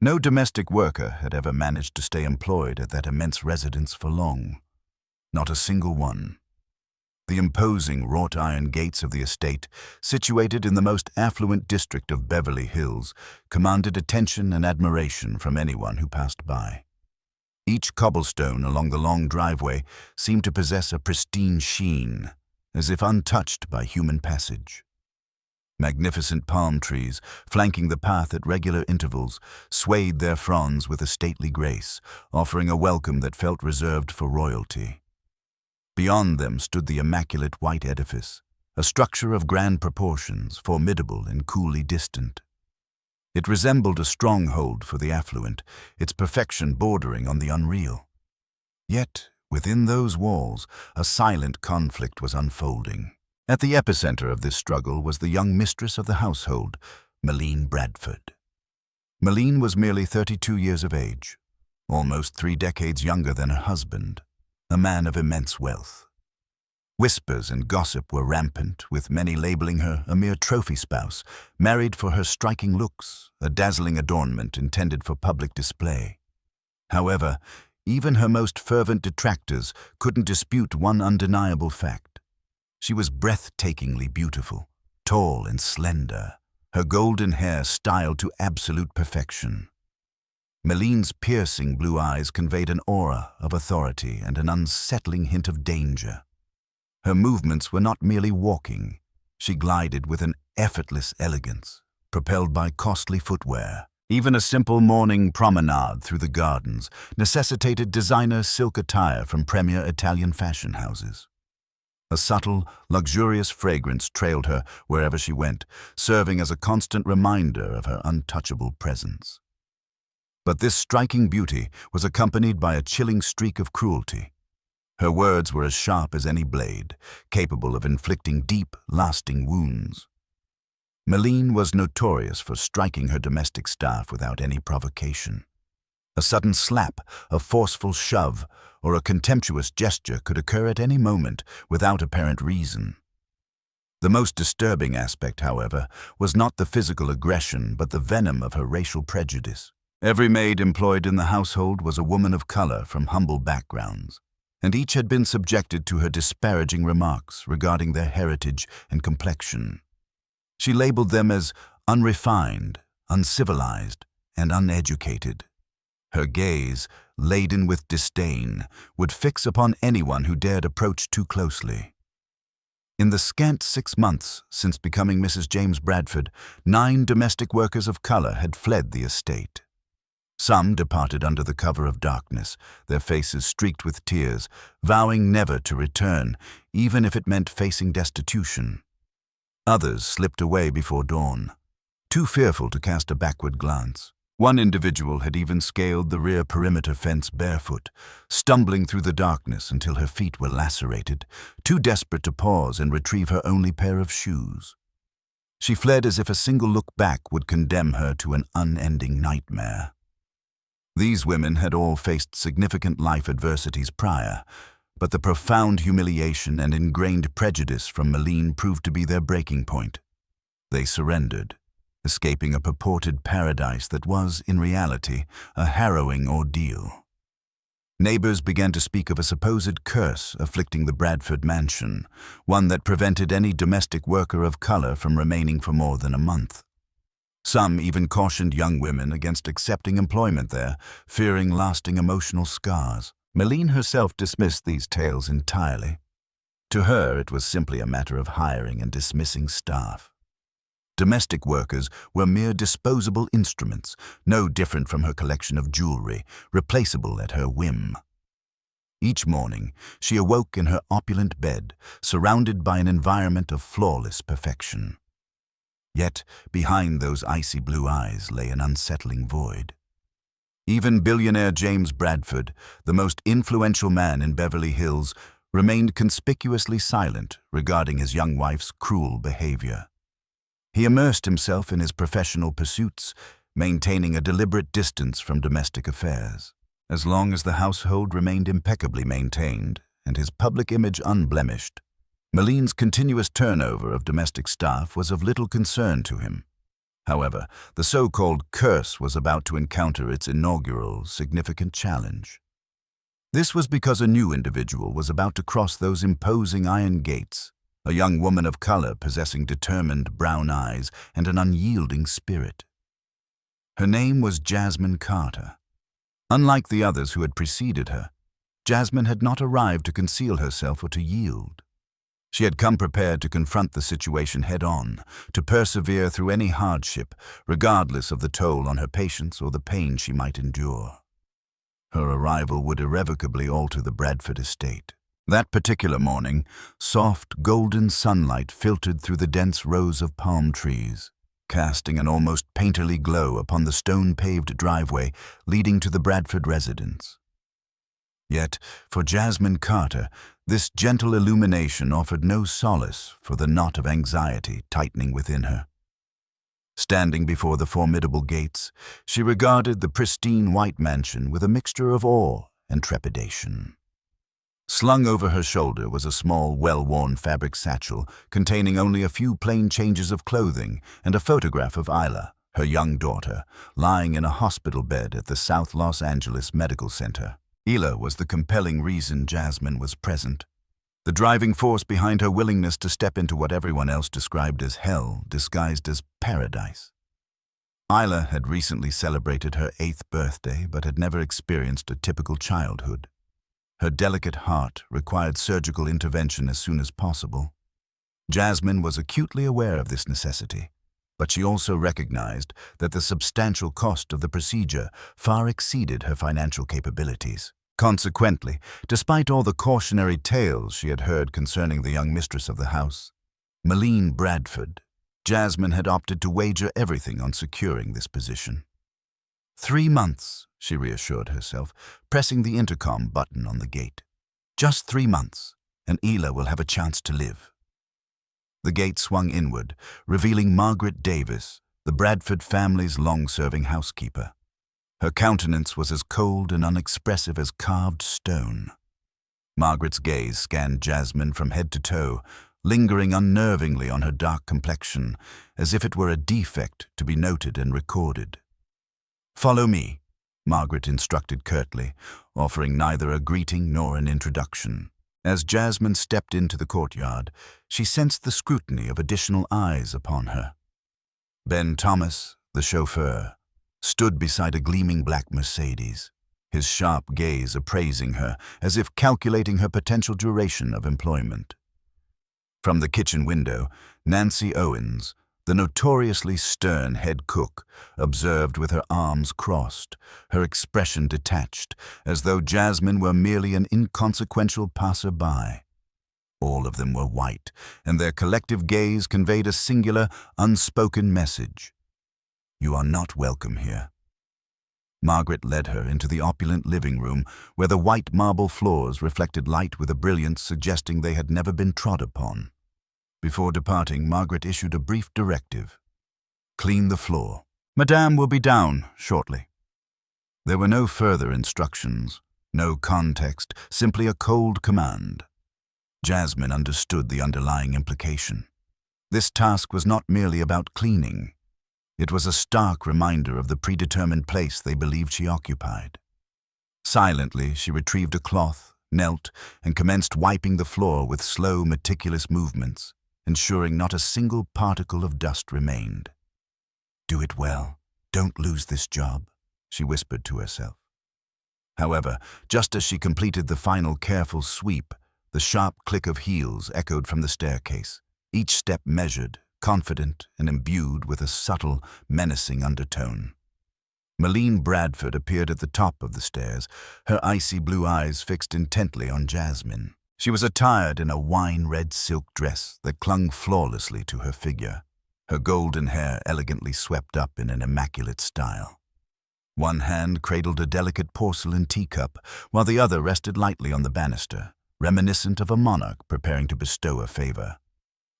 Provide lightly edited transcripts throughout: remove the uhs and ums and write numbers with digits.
No domestic worker had ever managed to stay employed at that immense residence for long. Not a single one. The imposing wrought iron gates of the estate, situated in the most affluent district of Beverly Hills, commanded attention and admiration from anyone who passed by. Each cobblestone along the long driveway seemed to possess a pristine sheen, as if untouched by human passage. Magnificent palm trees, flanking the path at regular intervals, swayed their fronds with a stately grace, offering a welcome that felt reserved for royalty. Beyond them stood the immaculate white edifice, a structure of grand proportions, formidable and coolly distant. It resembled a stronghold for the affluent, its perfection bordering on the unreal. Yet, within those walls, a silent conflict was unfolding. At the epicenter of this struggle was the young mistress of the household, Meline Bradford. Meline was merely 32 years of age, almost 3 decades younger than her husband, a man of immense wealth. Whispers and gossip were rampant, with many labeling her a mere trophy spouse, married for her striking looks, a dazzling adornment intended for public display. However, even her most fervent detractors couldn't dispute one undeniable fact. She was breathtakingly beautiful, tall and slender, her golden hair styled to absolute perfection. Meline's piercing blue eyes conveyed an aura of authority and an unsettling hint of danger. Her movements were not merely walking. She glided with an effortless elegance, propelled by costly footwear. Even a simple morning promenade through the gardens necessitated designer silk attire from premier Italian fashion houses. A subtle, luxurious fragrance trailed her wherever she went, serving as a constant reminder of her untouchable presence. But this striking beauty was accompanied by a chilling streak of cruelty. Her words were as sharp as any blade, capable of inflicting deep, lasting wounds. Meline was notorious for striking her domestic staff without any provocation. A sudden slap, a forceful shove, or a contemptuous gesture could occur at any moment without apparent reason. The most disturbing aspect, however, was not the physical aggression but the venom of her racial prejudice. Every maid employed in the household was a woman of color from humble backgrounds, and each had been subjected to her disparaging remarks regarding their heritage and complexion. She labeled them as unrefined, uncivilized, and uneducated. Her gaze, laden with disdain, would fix upon anyone who dared approach too closely. In the scant 6 months since becoming Mrs. James Bradford, 9 domestic workers of color had fled the estate. Some departed under the cover of darkness, their faces streaked with tears, vowing never to return, even if it meant facing destitution. Others slipped away before dawn, too fearful to cast a backward glance. One individual had even scaled the rear perimeter fence barefoot, stumbling through the darkness until her feet were lacerated, too desperate to pause and retrieve her only pair of shoes. She fled as if a single look back would condemn her to an unending nightmare. These women had all faced significant life adversities prior, but the profound humiliation and ingrained prejudice from Meline proved to be their breaking point. They surrendered, escaping a purported paradise that was, in reality, a harrowing ordeal. Neighbors began to speak of a supposed curse afflicting the Bradford mansion, one that prevented any domestic worker of color from remaining for more than a month. Some even cautioned young women against accepting employment there, fearing lasting emotional scars. Meline herself dismissed these tales entirely. To her, it was simply a matter of hiring and dismissing staff. Domestic workers were mere disposable instruments, no different from her collection of jewelry, replaceable at her whim. Each morning, she awoke in her opulent bed, surrounded by an environment of flawless perfection. Yet, behind those icy blue eyes lay an unsettling void. Even billionaire James Bradford, the most influential man in Beverly Hills, remained conspicuously silent regarding his young wife's cruel behavior. He immersed himself in his professional pursuits, maintaining a deliberate distance from domestic affairs. As long as the household remained impeccably maintained and his public image unblemished, Meline's continuous turnover of domestic staff was of little concern to him. However, the so-called curse was about to encounter its inaugural, significant challenge. This was because a new individual was about to cross those imposing iron gates, a young woman of color possessing determined brown eyes and an unyielding spirit. Her name was Jasmine Carter. Unlike the others who had preceded her, Jasmine had not arrived to conceal herself or to yield. She had come prepared to confront the situation head-on, to persevere through any hardship, regardless of the toll on her patience or the pain she might endure. Her arrival would irrevocably alter the Bradford estate. That particular morning, soft, golden sunlight filtered through the dense rows of palm trees, casting an almost painterly glow upon the stone-paved driveway leading to the Bradford residence. Yet, for Jasmine Carter, this gentle illumination offered no solace for the knot of anxiety tightening within her. Standing before the formidable gates, she regarded the pristine white mansion with a mixture of awe and trepidation. Slung over her shoulder was a small, well-worn fabric satchel containing only a few plain changes of clothing and a photograph of Isla, her young daughter, lying in a hospital bed at the South Los Angeles Medical Center. Isla was the compelling reason Jasmine was present, the driving force behind her willingness to step into what everyone else described as hell, disguised as paradise. Isla had recently celebrated her 8th birthday but had never experienced a typical childhood. Her delicate heart required surgical intervention as soon as possible. Jasmine was acutely aware of this necessity, but she also recognized that the substantial cost of the procedure far exceeded her financial capabilities. Consequently, despite all the cautionary tales she had heard concerning the young mistress of the house, Meline Bradford, Jasmine had opted to wager everything on securing this position. 3 months, she reassured herself, pressing the intercom button on the gate. Just 3 months, and Isla will have a chance to live. The gate swung inward, revealing Margaret Davis, the Bradford family's long-serving housekeeper. Her countenance was as cold and unexpressive as carved stone. Margaret's gaze scanned Jasmine from head to toe, lingering unnervingly on her dark complexion, as if it were a defect to be noted and recorded. "Follow me," Margaret instructed curtly, offering neither a greeting nor an introduction. As Jasmine stepped into the courtyard, she sensed the scrutiny of additional eyes upon her. Ben Thomas, the chauffeur, stood beside a gleaming black Mercedes, his sharp gaze appraising her as if calculating her potential duration of employment. From the kitchen window, Nancy Owens, the notoriously stern head cook, observed with her arms crossed, her expression detached, as though Jasmine were merely an inconsequential passer-by. All of them were white, and their collective gaze conveyed a singular, unspoken message. "You are not welcome here." Margaret led her into the opulent living room, where the white marble floors reflected light with a brilliance suggesting they had never been trod upon. Before departing, Margaret issued a brief directive. "Clean the floor. Madame will be down shortly." There were no further instructions, no context, simply a cold command. Jasmine understood the underlying implication. This task was not merely about cleaning. It was a stark reminder of the predetermined place they believed she occupied. Silently, she retrieved a cloth, knelt, and commenced wiping the floor with slow, meticulous movements, ensuring not a single particle of dust remained. "Do it well. Don't lose this job," she whispered to herself. However, just as she completed the final careful sweep, the sharp click of heels echoed from the staircase, each step measured, confident, and imbued with a subtle, menacing undertone. Meline Bradford appeared at the top of the stairs, her icy blue eyes fixed intently on Jasmine. She was attired in a wine-red silk dress that clung flawlessly to her figure, her golden hair elegantly swept up in an immaculate style. One hand cradled a delicate porcelain teacup, while the other rested lightly on the banister, reminiscent of a monarch preparing to bestow a favor.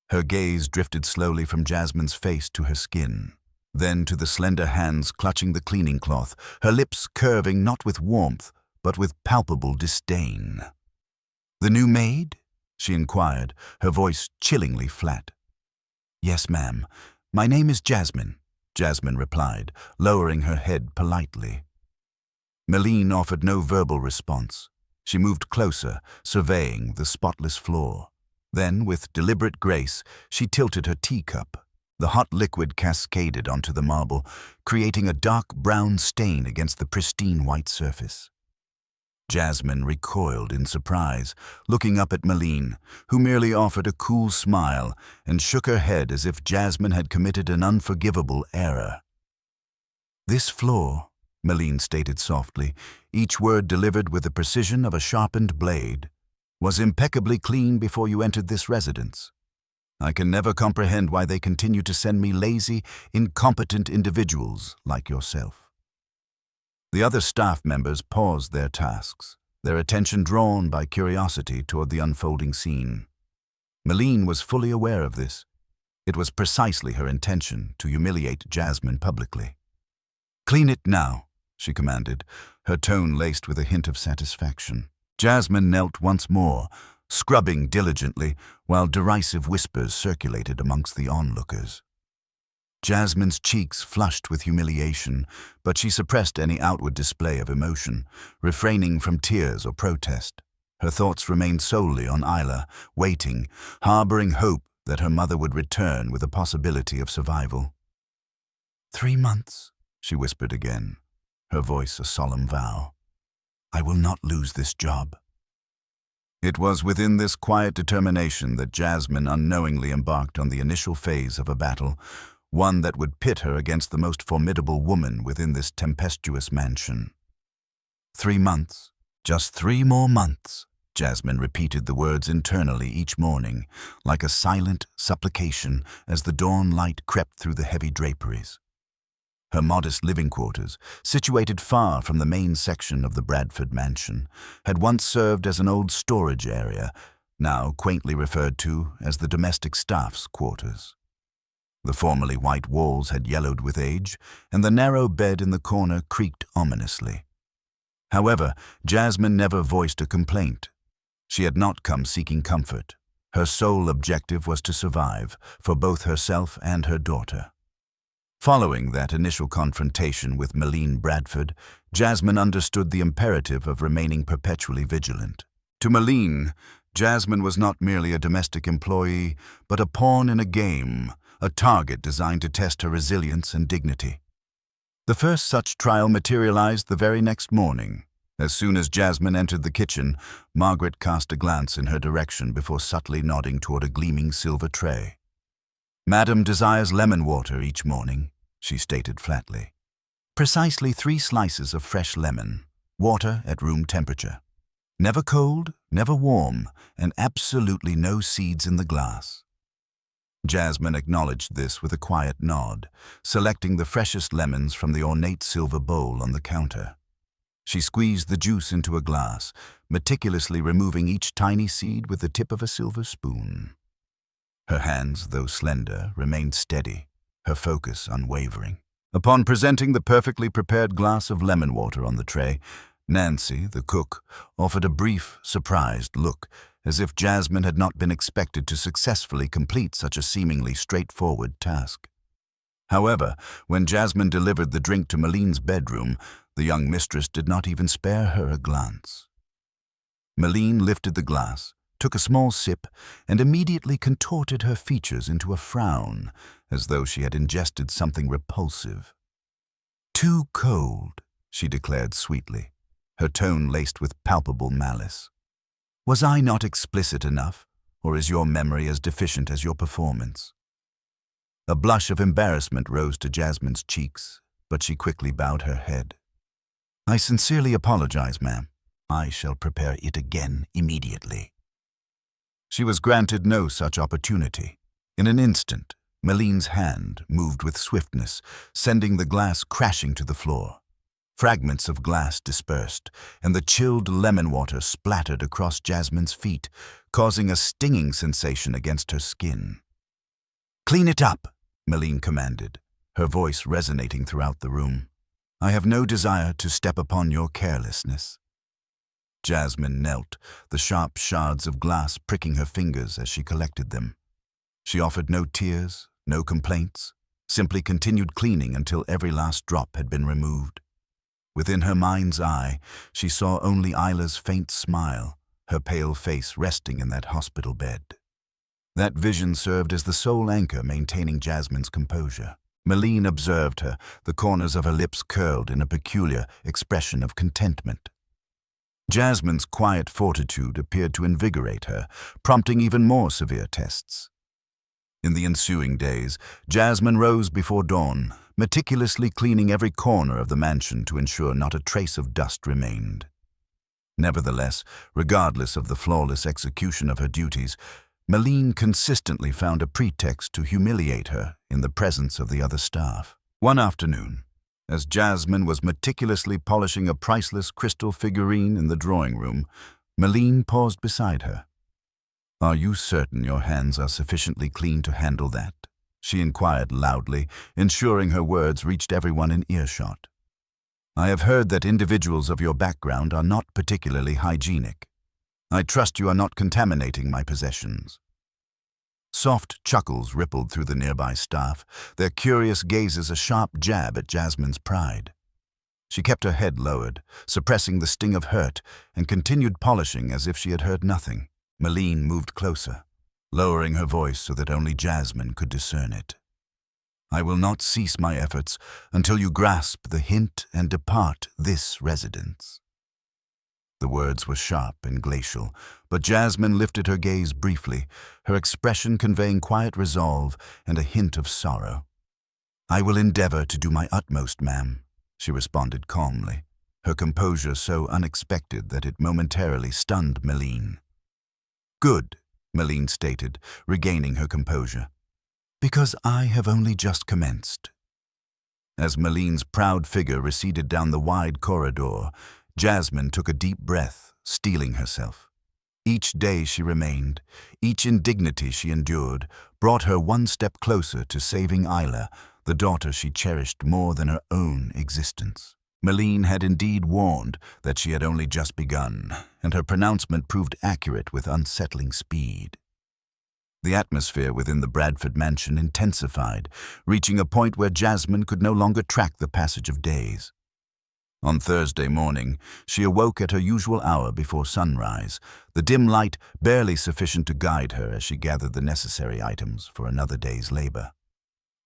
Her gaze drifted slowly from Jasmine's face to her skin, then to the slender hands clutching the cleaning cloth, her lips curving not with warmth, but with palpable disdain. "The new maid?" she inquired, her voice chillingly flat. "Yes, ma'am. My name is Jasmine. Jasmine replied, lowering her head politely. Meline offered no verbal response. She moved closer, surveying the spotless floor. Then, with deliberate grace, she tilted her teacup. The hot liquid cascaded onto the marble, creating a dark brown stain against the pristine white surface. Jasmine recoiled in surprise, looking up at Meline, who merely offered a cool smile and shook her head as if Jasmine had committed an unforgivable error. "This floor," Meline stated softly, each word delivered with the precision of a sharpened blade, "was impeccably clean before you entered this residence. I can never comprehend why they continue to send me lazy, incompetent individuals like yourself." The other staff members paused their tasks, their attention drawn by curiosity toward the unfolding scene. Meline was fully aware of this. It was precisely her intention to humiliate Jasmine publicly. "Clean it now," she commanded, her tone laced with a hint of satisfaction. Jasmine knelt once more, scrubbing diligently, while derisive whispers circulated amongst the onlookers. Jasmine's cheeks flushed with humiliation, but she suppressed any outward display of emotion, refraining from tears or protest. Her thoughts remained solely on Isla, waiting, harboring hope that her mother would return with a possibility of survival. 3 months, she whispered again, her voice a solemn vow. "I will not lose this job." It was within this quiet determination that Jasmine unknowingly embarked on the initial phase of a battle, one that would pit her against the most formidable woman within this tempestuous mansion. 3 months, just 3 more months, Jasmine repeated the words internally each morning, like a silent supplication as the dawn light crept through the heavy draperies. Her modest living quarters, situated far from the main section of the Bradford mansion, had once served as an old storage area, now quaintly referred to as the domestic staff's quarters. The formerly white walls had yellowed with age, and the narrow bed in the corner creaked ominously. However, Jasmine never voiced a complaint. She had not come seeking comfort. Her sole objective was to survive, for both herself and her daughter. Following that initial confrontation with Meline Bradford, Jasmine understood the imperative of remaining perpetually vigilant. To Meline, Jasmine was not merely a domestic employee, but a pawn in a game, a target designed to test her resilience and dignity. The first such trial materialized the very next morning. As soon as Jasmine entered the kitchen, Margaret cast a glance in her direction before subtly nodding toward a gleaming silver tray. "Madam desires lemon water each morning," she stated flatly. "Precisely 3 slices of fresh lemon, water at room temperature. Never cold, never warm, and absolutely no seeds in the glass." Jasmine acknowledged this with a quiet nod, selecting the freshest lemons from the ornate silver bowl on the counter. She squeezed the juice into a glass, meticulously removing each tiny seed with the tip of a silver spoon. Her hands, though slender, remained steady, her focus unwavering. Upon presenting the perfectly prepared glass of lemon water on the tray, Nancy, the cook, offered a brief, surprised look, as if Jasmine had not been expected to successfully complete such a seemingly straightforward task. However, when Jasmine delivered the drink to Meline's bedroom, the young mistress did not even spare her a glance. Meline lifted the glass, took a small sip, and immediately contorted her features into a frown, as though she had ingested something repulsive. "Too cold," she declared sweetly, her tone laced with palpable malice. "Was I not explicit enough, or is your memory as deficient as your performance?" A blush of embarrassment rose to Jasmine's cheeks, but she quickly bowed her head. "I sincerely apologize, ma'am. I shall prepare it again immediately." She was granted no such opportunity. In an instant, Meline's hand moved with swiftness, sending the glass crashing to the floor. Fragments of glass dispersed, and the chilled lemon water splattered across Jasmine's feet, causing a stinging sensation against her skin. "Clean it up," Meline commanded, her voice resonating throughout the room. "I have no desire to step upon your carelessness." Jasmine knelt, the sharp shards of glass pricking her fingers as she collected them. She offered no tears, no complaints, simply continued cleaning until every last drop had been removed. Within her mind's eye, she saw only Isla's faint smile, her pale face resting in that hospital bed. That vision served as the sole anchor maintaining Jasmine's composure. Meline observed her, the corners of her lips curled in a peculiar expression of contentment. Jasmine's quiet fortitude appeared to invigorate her, prompting even more severe tests. In the ensuing days, Jasmine rose before dawn, meticulously cleaning every corner of the mansion to ensure not a trace of dust remained. Nevertheless, regardless of the flawless execution of her duties, Meline consistently found a pretext to humiliate her in the presence of the other staff. One afternoon, as Jasmine was meticulously polishing a priceless crystal figurine in the drawing room, Meline paused beside her. "Are you certain your hands are sufficiently clean to handle that?" she inquired loudly, ensuring her words reached everyone in earshot. "I have heard that individuals of your background are not particularly hygienic. I trust you are not contaminating my possessions." Soft chuckles rippled through the nearby staff, their curious gazes a sharp jab at Jasmine's pride. She kept her head lowered, suppressing the sting of hurt, and continued polishing as if she had heard nothing. Meline moved closer, lowering her voice so that only Jasmine could discern it. "I will not cease my efforts until you grasp the hint and depart this residence." The words were sharp and glacial, but Jasmine lifted her gaze briefly, her expression conveying quiet resolve and a hint of sorrow. "I will endeavor to do my utmost, ma'am," she responded calmly, her composure so unexpected that it momentarily stunned Meline. "Good," Meline stated, regaining her composure, "because I have only just commenced." As Meline's proud figure receded down the wide corridor, Jasmine took a deep breath, steeling herself. Each day she remained, each indignity she endured, brought her one step closer to saving Isla, the daughter she cherished more than her own existence. Meline had indeed warned that she had only just begun, and her pronouncement proved accurate with unsettling speed. The atmosphere within the Bradford mansion intensified, reaching a point where Jasmine could no longer track the passage of days. On Thursday morning, she awoke at her usual hour before sunrise, the dim light barely sufficient to guide her as she gathered the necessary items for another day's labor.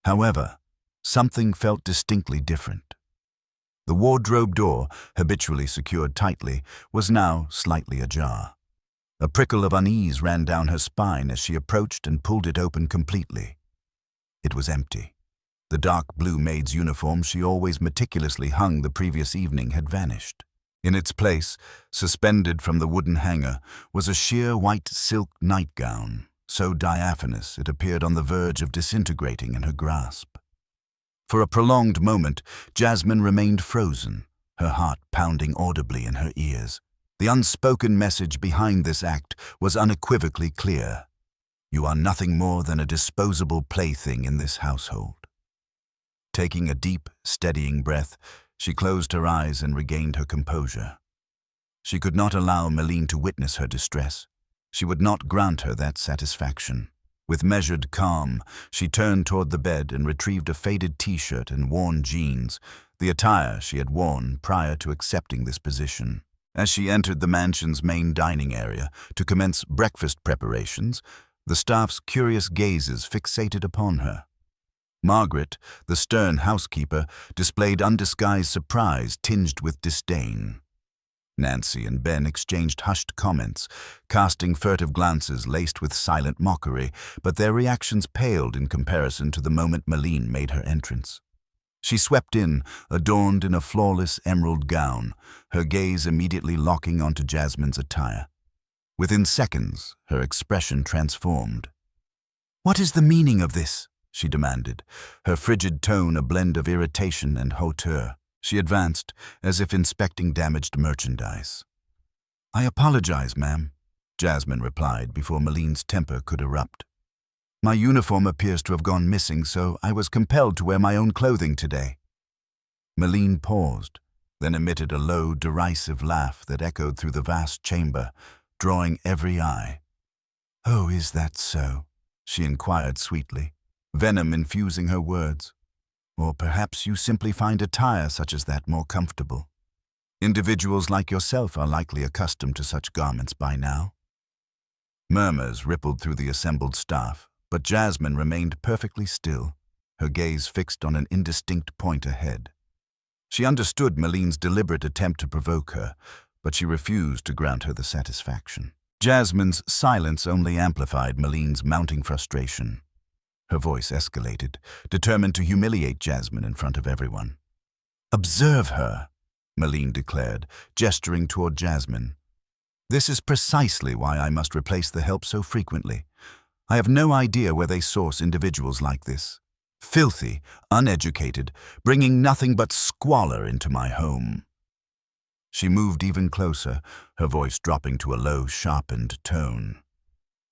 However, something felt distinctly different. The wardrobe door, habitually secured tightly, was now slightly ajar. A prickle of unease ran down her spine as she approached and pulled it open completely. It was empty. The dark blue maid's uniform she always meticulously hung the previous evening had vanished. In its place, suspended from the wooden hanger, was a sheer white silk nightgown, so diaphanous it appeared on the verge of disintegrating in her grasp. For a prolonged moment, Jasmine remained frozen, her heart pounding audibly in her ears. The unspoken message behind this act was unequivocally clear. You are nothing more than a disposable plaything in this household. Taking a deep, steadying breath, she closed her eyes and regained her composure. She could not allow Meline to witness her distress. She would not grant her that satisfaction. With measured calm, she turned toward the bed and retrieved a faded t-shirt and worn jeans, the attire she had worn prior to accepting this position. As she entered the mansion's main dining area to commence breakfast preparations, the staff's curious gazes fixated upon her. Margaret, the stern housekeeper, displayed undisguised surprise tinged with disdain. Nancy and Ben exchanged hushed comments, casting furtive glances laced with silent mockery, but their reactions paled in comparison to the moment Meline made her entrance. She swept in, adorned in a flawless emerald gown, her gaze immediately locking onto Jasmine's attire. Within seconds, her expression transformed. "What is the meaning of this?" she demanded, her frigid tone a blend of irritation and hauteur. She advanced, as if inspecting damaged merchandise. "I apologize, ma'am," Jasmine replied before Meline's temper could erupt. "My uniform appears to have gone missing, so I was compelled to wear my own clothing today." Meline paused, then emitted a low, derisive laugh that echoed through the vast chamber, drawing every eye. "Oh, is that so?" she inquired sweetly. venom infusing her words. Or perhaps you simply find attire such as that more comfortable. Individuals like yourself are likely accustomed to such garments by now. Murmurs rippled through the assembled staff, but Jasmine remained perfectly still, her gaze fixed on an indistinct point ahead. She understood Meline's deliberate attempt to provoke her, but she refused to grant her the satisfaction. Jasmine's silence only amplified Meline's mounting frustration. Her voice escalated, determined to humiliate Jasmine in front of everyone. "Observe her," Meline declared, gesturing toward Jasmine. "This is precisely why I must replace the help so frequently. I have no idea where they source individuals like this. Filthy, uneducated, bringing nothing but squalor into my home." She moved even closer, her voice dropping to a low, sharpened tone.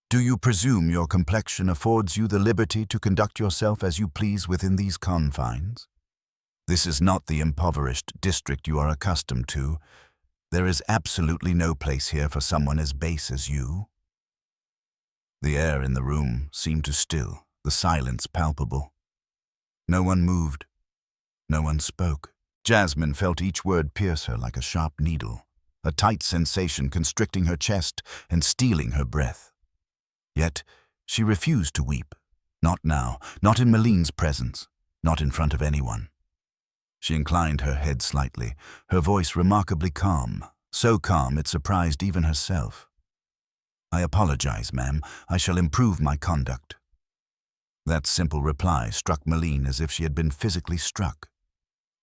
"Do you presume your complexion affords you the liberty to conduct yourself as you please within these confines? This is not the impoverished district you are accustomed to. There is absolutely no place here for someone as base as you." The air in the room seemed to still, the silence palpable. No one moved. No one spoke. Jasmine felt each word pierce her like a sharp needle, a tight sensation constricting her chest and stealing her breath. Yet she refused to weep. Not now, not in Meline's presence, not in front of anyone. She inclined her head slightly, her voice remarkably calm, so calm it surprised even herself. "I apologize, ma'am. I shall improve my conduct." That simple reply struck Meline as if she had been physically struck.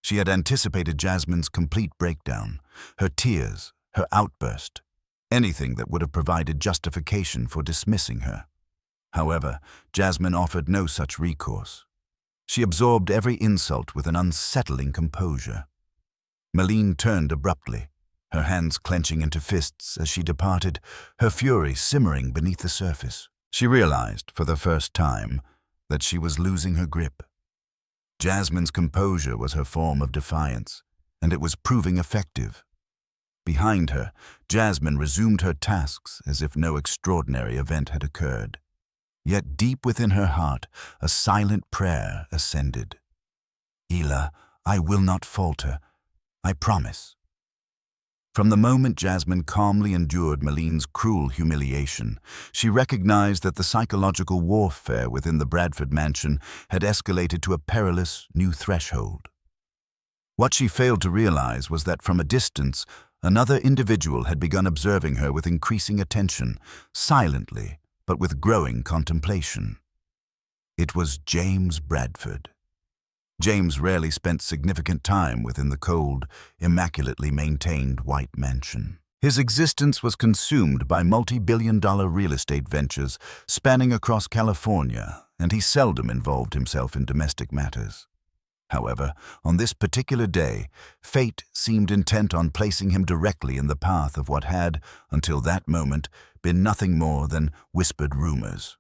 She had anticipated Jasmine's complete breakdown, her tears, her outburst, anything that would have provided justification for dismissing her. However, Jasmine offered no such recourse. She absorbed every insult with an unsettling composure. Meline turned abruptly, her hands clenching into fists as she departed, her fury simmering beneath the surface. She realized, for the first time, that she was losing her grip. Jasmine's composure was her form of defiance, and it was proving effective. Behind her, Jasmine resumed her tasks as if no extraordinary event had occurred. Yet deep within her heart, a silent prayer ascended. "Ela, I will not falter. I promise." From the moment Jasmine calmly endured Meline's cruel humiliation, she recognized that the psychological warfare within the Bradford mansion had escalated to a perilous new threshold. What she failed to realize was that from a distance, another individual had begun observing her with increasing attention, silently, but with growing contemplation. It was James Bradford. James rarely spent significant time within the cold, immaculately maintained white mansion. His existence was consumed by multi-billion-dollar real estate ventures spanning across California, and he seldom involved himself in domestic matters. However, on this particular day, fate seemed intent on placing him directly in the path of what had, until that moment, been nothing more than whispered rumors.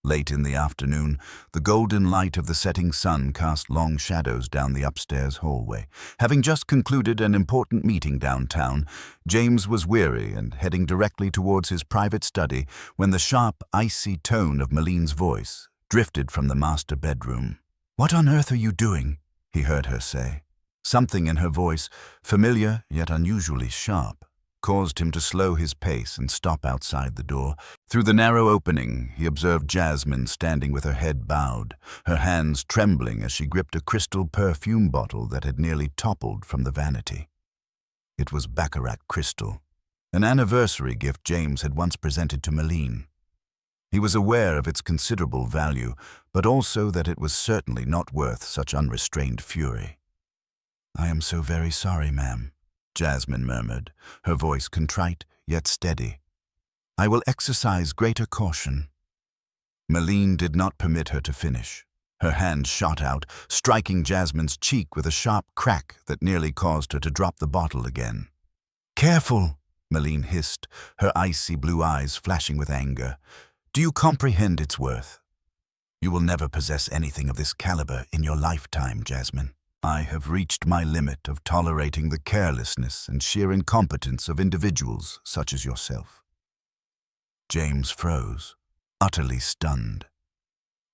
Late in the afternoon, the golden light of the setting sun cast long shadows down the upstairs hallway. Having just concluded an important meeting downtown, James was weary and heading directly towards his private study when the sharp, icy tone of Meline's voice drifted from the master bedroom. "What on earth are you doing?" he heard her say. Something in her voice, familiar yet unusually sharp, caused him to slow his pace and stop outside the door. Through the narrow opening, he observed Jasmine standing with her head bowed, her hands trembling as she gripped a crystal perfume bottle that had nearly toppled from the vanity. It was baccarat crystal, an anniversary gift James had once presented to Meline. He was aware of its considerable value, but also that it was certainly not worth such unrestrained fury. "I am so very sorry, ma'am," Jasmine murmured, her voice contrite yet steady. "I will exercise greater caution." Meline did not permit her to finish. Her hand shot out, striking Jasmine's cheek with a sharp crack that nearly caused her to drop the bottle again. "Careful," Meline hissed, her icy blue eyes flashing with anger. "Do you comprehend its worth? You will never possess anything of this caliber in your lifetime, Jasmine. I have reached my limit of tolerating the carelessness and sheer incompetence of individuals such as yourself." James froze, utterly stunned.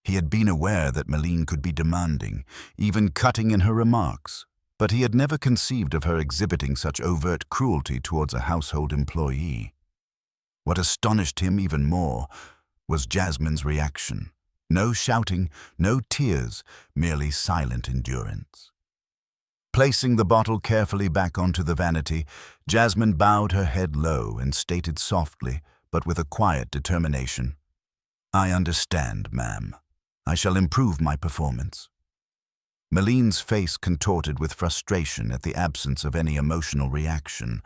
He had been aware that Meline could be demanding, even cutting in her remarks, but he had never conceived of her exhibiting such overt cruelty towards a household employee. What astonished him even more was Jasmine's reaction. No shouting, no tears, merely silent endurance. Placing the bottle carefully back onto the vanity, Jasmine bowed her head low and stated softly, but with a quiet determination, "I understand, ma'am. I shall improve my performance." Meline's face contorted with frustration at the absence of any emotional reaction.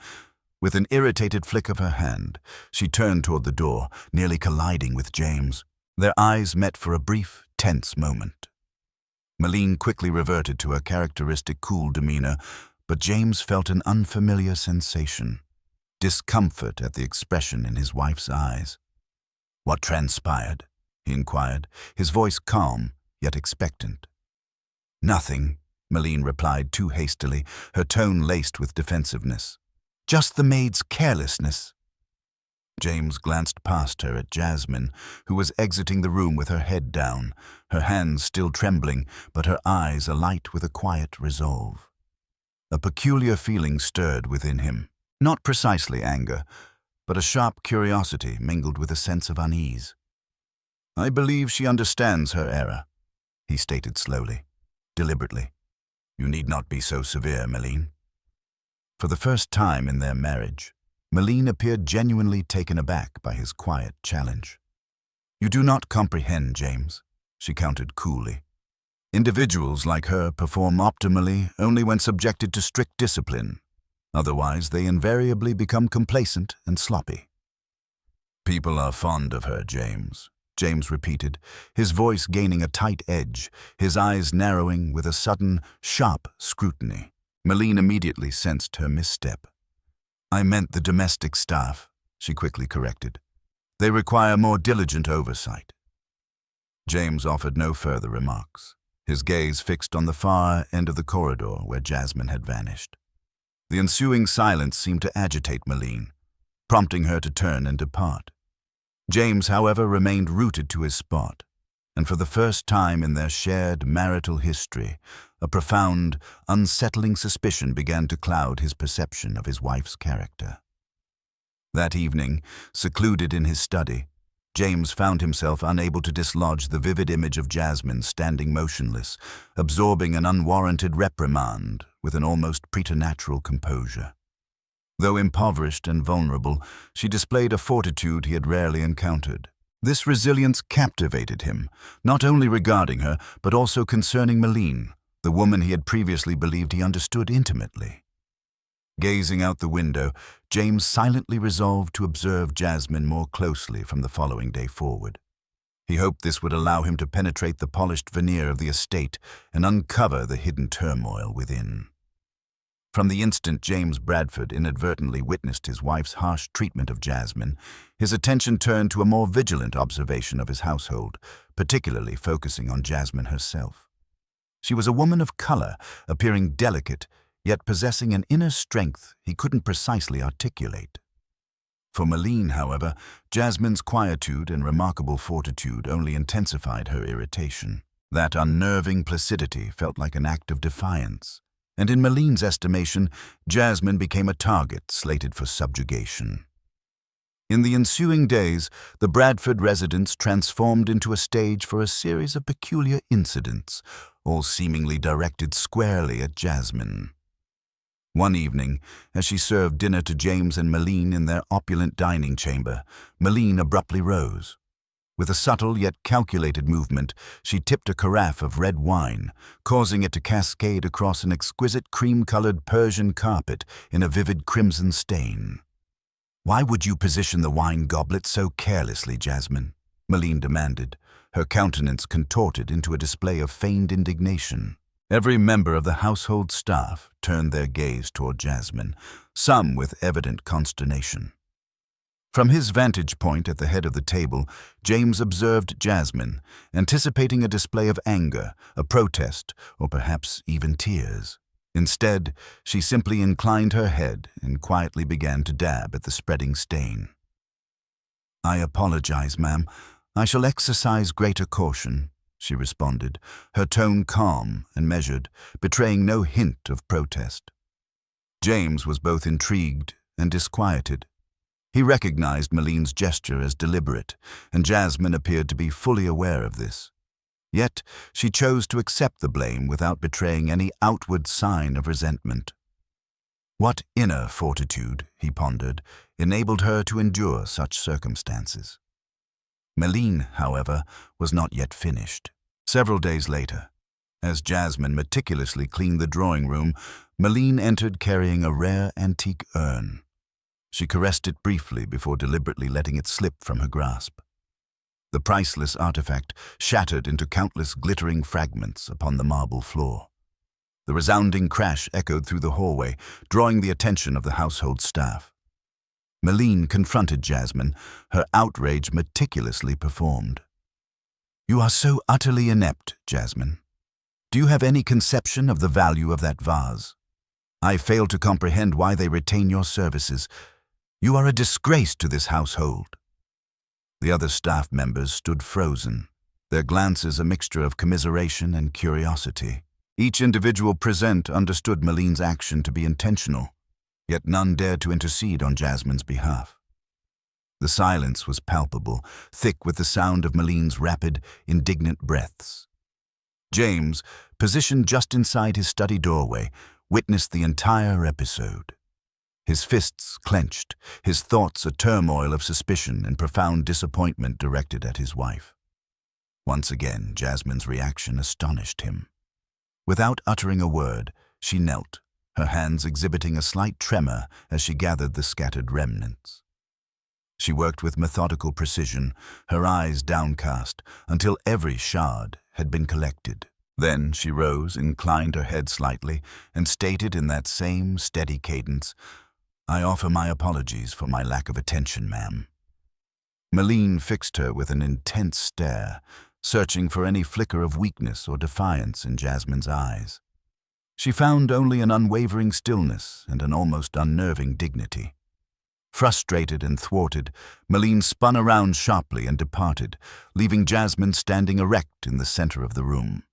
With an irritated flick of her hand, she turned toward the door, nearly colliding with James. Their eyes met for a brief, tense moment. Meline quickly reverted to her characteristic cool demeanor, but James felt an unfamiliar sensation, discomfort at the expression in his wife's eyes. "What transpired?" he inquired, his voice calm, yet expectant. "Nothing," Meline replied too hastily, her tone laced with defensiveness. "Just the maid's carelessness." James glanced past her at Jasmine, who was exiting the room with her head down, her hands still trembling, but her eyes alight with a quiet resolve. A peculiar feeling stirred within him, not precisely anger, but a sharp curiosity mingled with a sense of unease. "I believe she understands her error," he stated slowly, deliberately. "You need not be so severe, Meline." For the first time in their marriage, Meline appeared genuinely taken aback by his quiet challenge. "You do not comprehend, James," she countered coolly. "Individuals like her perform optimally only when subjected to strict discipline. Otherwise, they invariably become complacent and sloppy." "People are fond of her, James," James repeated, his voice gaining a tight edge, his eyes narrowing with a sudden, sharp scrutiny. Meline immediately sensed her misstep. "I meant the domestic staff," she quickly corrected. "They require more diligent oversight." James offered no further remarks, his gaze fixed on the far end of the corridor where Jasmine had vanished. The ensuing silence seemed to agitate Meline, prompting her to turn and depart. James, however, remained rooted to his spot, and for the first time in their shared marital history, a profound, unsettling suspicion began to cloud his perception of his wife's character. That evening, secluded in his study, James found himself unable to dislodge the vivid image of Jasmine standing motionless, absorbing an unwarranted reprimand with an almost preternatural composure. Though impoverished and vulnerable, she displayed a fortitude he had rarely encountered. This resilience captivated him, not only regarding her, but also concerning Meline, the woman he had previously believed he understood intimately. Gazing out the window, James silently resolved to observe Jasmine more closely from the following day forward. He hoped this would allow him to penetrate the polished veneer of the estate and uncover the hidden turmoil within. From the instant James Bradford inadvertently witnessed his wife's harsh treatment of Jasmine, his attention turned to a more vigilant observation of his household, particularly focusing on Jasmine herself. She was a woman of color, appearing delicate, yet possessing an inner strength he couldn't precisely articulate. For Meline, however, Jasmine's quietude and remarkable fortitude only intensified her irritation. That unnerving placidity felt like an act of defiance, and in Meline's estimation, Jasmine became a target slated for subjugation. In the ensuing days, the Bradford residence transformed into a stage for a series of peculiar incidents, all seemingly directed squarely at Jasmine. One evening, as she served dinner to James and Meline in their opulent dining chamber, Meline abruptly rose. With a subtle yet calculated movement, she tipped a carafe of red wine, causing it to cascade across an exquisite cream-colored Persian carpet in a vivid crimson stain. "Why would you position the wine goblet so carelessly, Jasmine?" Meline demanded, her countenance contorted into a display of feigned indignation. Every member of the household staff turned their gaze toward Jasmine, some with evident consternation. From his vantage point at the head of the table, James observed Jasmine, anticipating a display of anger, a protest, or perhaps even tears. Instead, she simply inclined her head and quietly began to dab at the spreading stain. "I apologize, ma'am. I shall exercise greater caution," she responded, her tone calm and measured, betraying no hint of protest. James was both intrigued and disquieted. He recognized Meline's gesture as deliberate, and Jasmine appeared to be fully aware of this. Yet she chose to accept the blame without betraying any outward sign of resentment. What inner fortitude, he pondered, enabled her to endure such circumstances? Meline, however, was not yet finished. Several days later, as Jasmine meticulously cleaned the drawing room, Meline entered carrying a rare antique urn. She caressed it briefly before deliberately letting it slip from her grasp. The priceless artifact shattered into countless glittering fragments upon the marble floor. The resounding crash echoed through the hallway, drawing the attention of the household staff. Meline confronted Jasmine, her outrage meticulously performed. "You are so utterly inept, Jasmine. Do you have any conception of the value of that vase? I fail to comprehend why they retain your services. You are a disgrace to this household." The other staff members stood frozen, their glances a mixture of commiseration and curiosity. Each individual present understood Meline's action to be intentional, yet none dared to intercede on Jasmine's behalf. The silence was palpable, thick with the sound of Meline's rapid, indignant breaths. James, positioned just inside his study doorway, witnessed the entire episode. His fists clenched, his thoughts a turmoil of suspicion and profound disappointment directed at his wife. Once again, Jasmine's reaction astonished him. Without uttering a word, she knelt, her hands exhibiting a slight tremor as she gathered the scattered remnants. She worked with methodical precision, her eyes downcast, until every shard had been collected. Then she rose, inclined her head slightly, and stated in that same steady cadence, "I offer my apologies for my lack of attention, ma'am." Meline fixed her with an intense stare, searching for any flicker of weakness or defiance in Jasmine's eyes. She found only an unwavering stillness and an almost unnerving dignity. Frustrated and thwarted, Meline spun around sharply and departed, leaving Jasmine standing erect in the center of the room.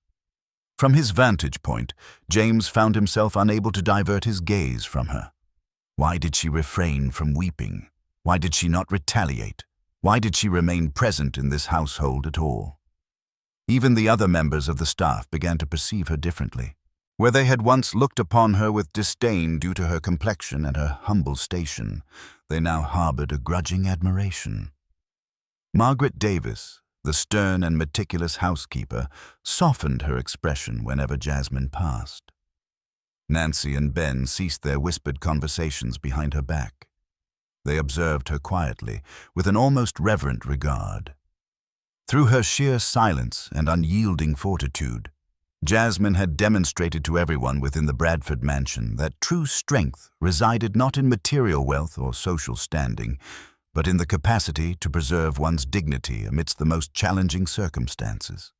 From his vantage point, James found himself unable to divert his gaze from her. Why did she refrain from weeping? Why did she not retaliate? Why did she remain present in this household at all? Even the other members of the staff began to perceive her differently. Where they had once looked upon her with disdain due to her complexion and her humble station, they now harbored a grudging admiration. Margaret Davis, the stern and meticulous housekeeper, softened her expression whenever Jasmine passed. Nancy and Ben ceased their whispered conversations behind her back. They observed her quietly, with an almost reverent regard. Through her sheer silence and unyielding fortitude, Jasmine had demonstrated to everyone within the Bradford mansion that true strength resided not in material wealth or social standing, but in the capacity to preserve one's dignity amidst the most challenging circumstances.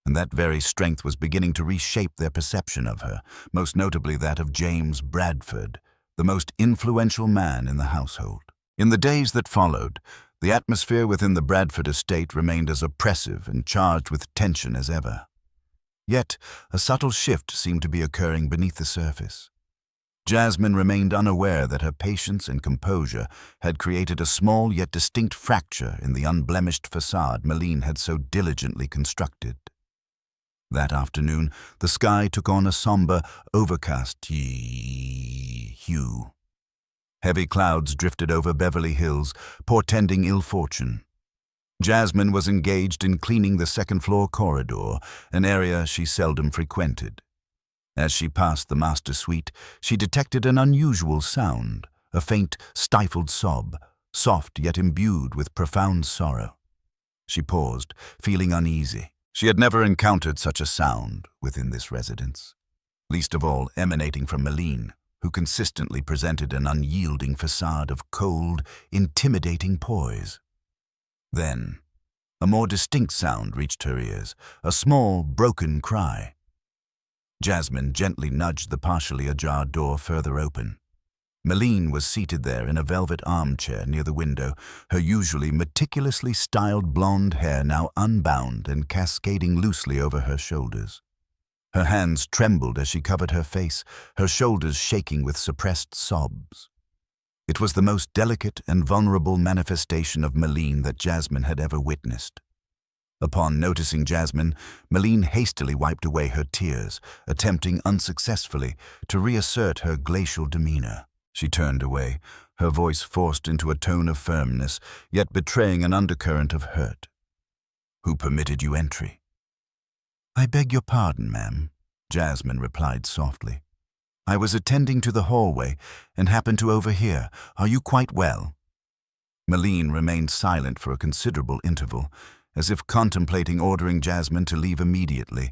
And that very strength was beginning to reshape their perception of her, most notably that of James Bradford, the most influential man in the household. In the days that followed, the atmosphere within the Bradford estate remained as oppressive and charged with tension as ever. Yet, a subtle shift seemed to be occurring beneath the surface. Jasmine remained unaware that her patience and composure had created a small yet distinct fracture in the unblemished facade Meline had so diligently constructed. That afternoon, the sky took on a somber, overcast hue. Heavy clouds drifted over Beverly Hills, portending ill fortune. Jasmine was engaged in cleaning the second-floor corridor, an area she seldom frequented. As she passed the master suite, she detected an unusual sound, a faint, stifled sob, soft yet imbued with profound sorrow. She paused, feeling uneasy. She had never encountered such a sound within this residence, least of all emanating from Meline, who consistently presented an unyielding facade of cold, intimidating poise. Then, a more distinct sound reached her ears, a small, broken cry. Jasmine gently nudged the partially ajar door further open. Meline was seated there in a velvet armchair near the window, her usually meticulously styled blonde hair now unbound and cascading loosely over her shoulders. Her hands trembled as she covered her face, her shoulders shaking with suppressed sobs. It was the most delicate and vulnerable manifestation of Meline that Jasmine had ever witnessed. Upon noticing Jasmine, Meline hastily wiped away her tears, attempting unsuccessfully to reassert her glacial demeanor. She turned away, her voice forced into a tone of firmness, yet betraying an undercurrent of hurt. "Who permitted you entry?" "I beg your pardon, ma'am," Jasmine replied softly. "I was attending to the hallway and happened to overhear. Are you quite well?" Meline remained silent for a considerable interval, as if contemplating ordering Jasmine to leave immediately,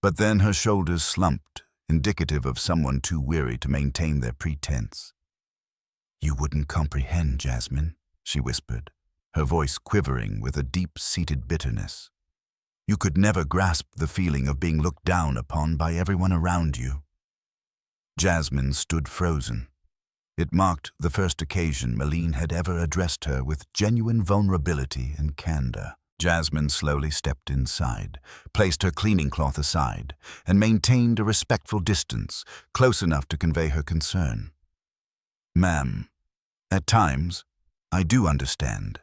but then her shoulders slumped, indicative of someone too weary to maintain their pretense. "You wouldn't comprehend, Jasmine," she whispered, her voice quivering with a deep-seated bitterness. "You could never grasp the feeling of being looked down upon by everyone around you." Jasmine stood frozen. It marked the first occasion Meline had ever addressed her with genuine vulnerability and candor. Jasmine slowly stepped inside, placed her cleaning cloth aside, and maintained a respectful distance, close enough to convey her concern. "Ma'am, at times, I do understand."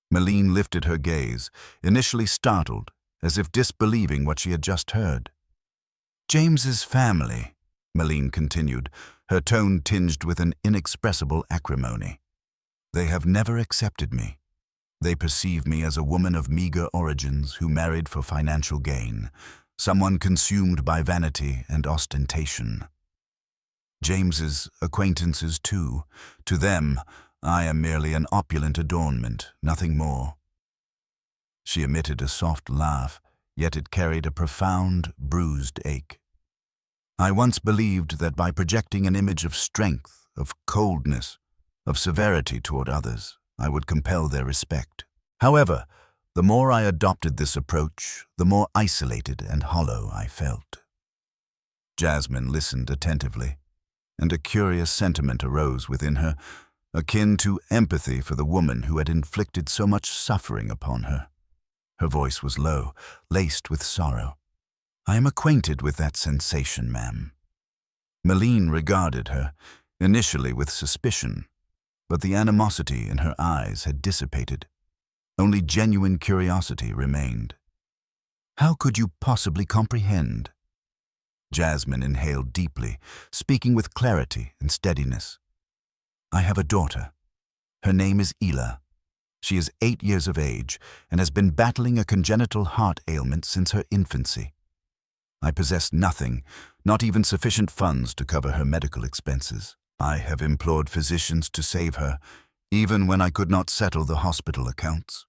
Meline lifted her gaze, initially startled, as if disbelieving what she had just heard. "James's family," Meline continued, her tone tinged with an inexpressible acrimony. "They have never accepted me. They perceive me as a woman of meager origins who married for financial gain, someone consumed by vanity and ostentation. James's acquaintances too. To them, I am merely an opulent adornment, nothing more." She emitted a soft laugh, yet it carried a profound, bruised ache. "I once believed that by projecting an image of strength, of coldness, of severity toward others, I would compel their respect. However, the more I adopted this approach, the more isolated and hollow I felt." Jasmine listened attentively, and a curious sentiment arose within her, akin to empathy for the woman who had inflicted so much suffering upon her. Her voice was low, laced with sorrow. "I am acquainted with that sensation, ma'am." Meline regarded her, initially with suspicion, but the animosity in her eyes had dissipated. Only genuine curiosity remained. "How could you possibly comprehend?" Jasmine inhaled deeply, speaking with clarity and steadiness. "I have a daughter. Her name is Ela. She is 8 years of age and has been battling a congenital heart ailment since her infancy. I possess nothing, not even sufficient funds to cover her medical expenses. I have implored physicians to save her, even when I could not settle the hospital accounts."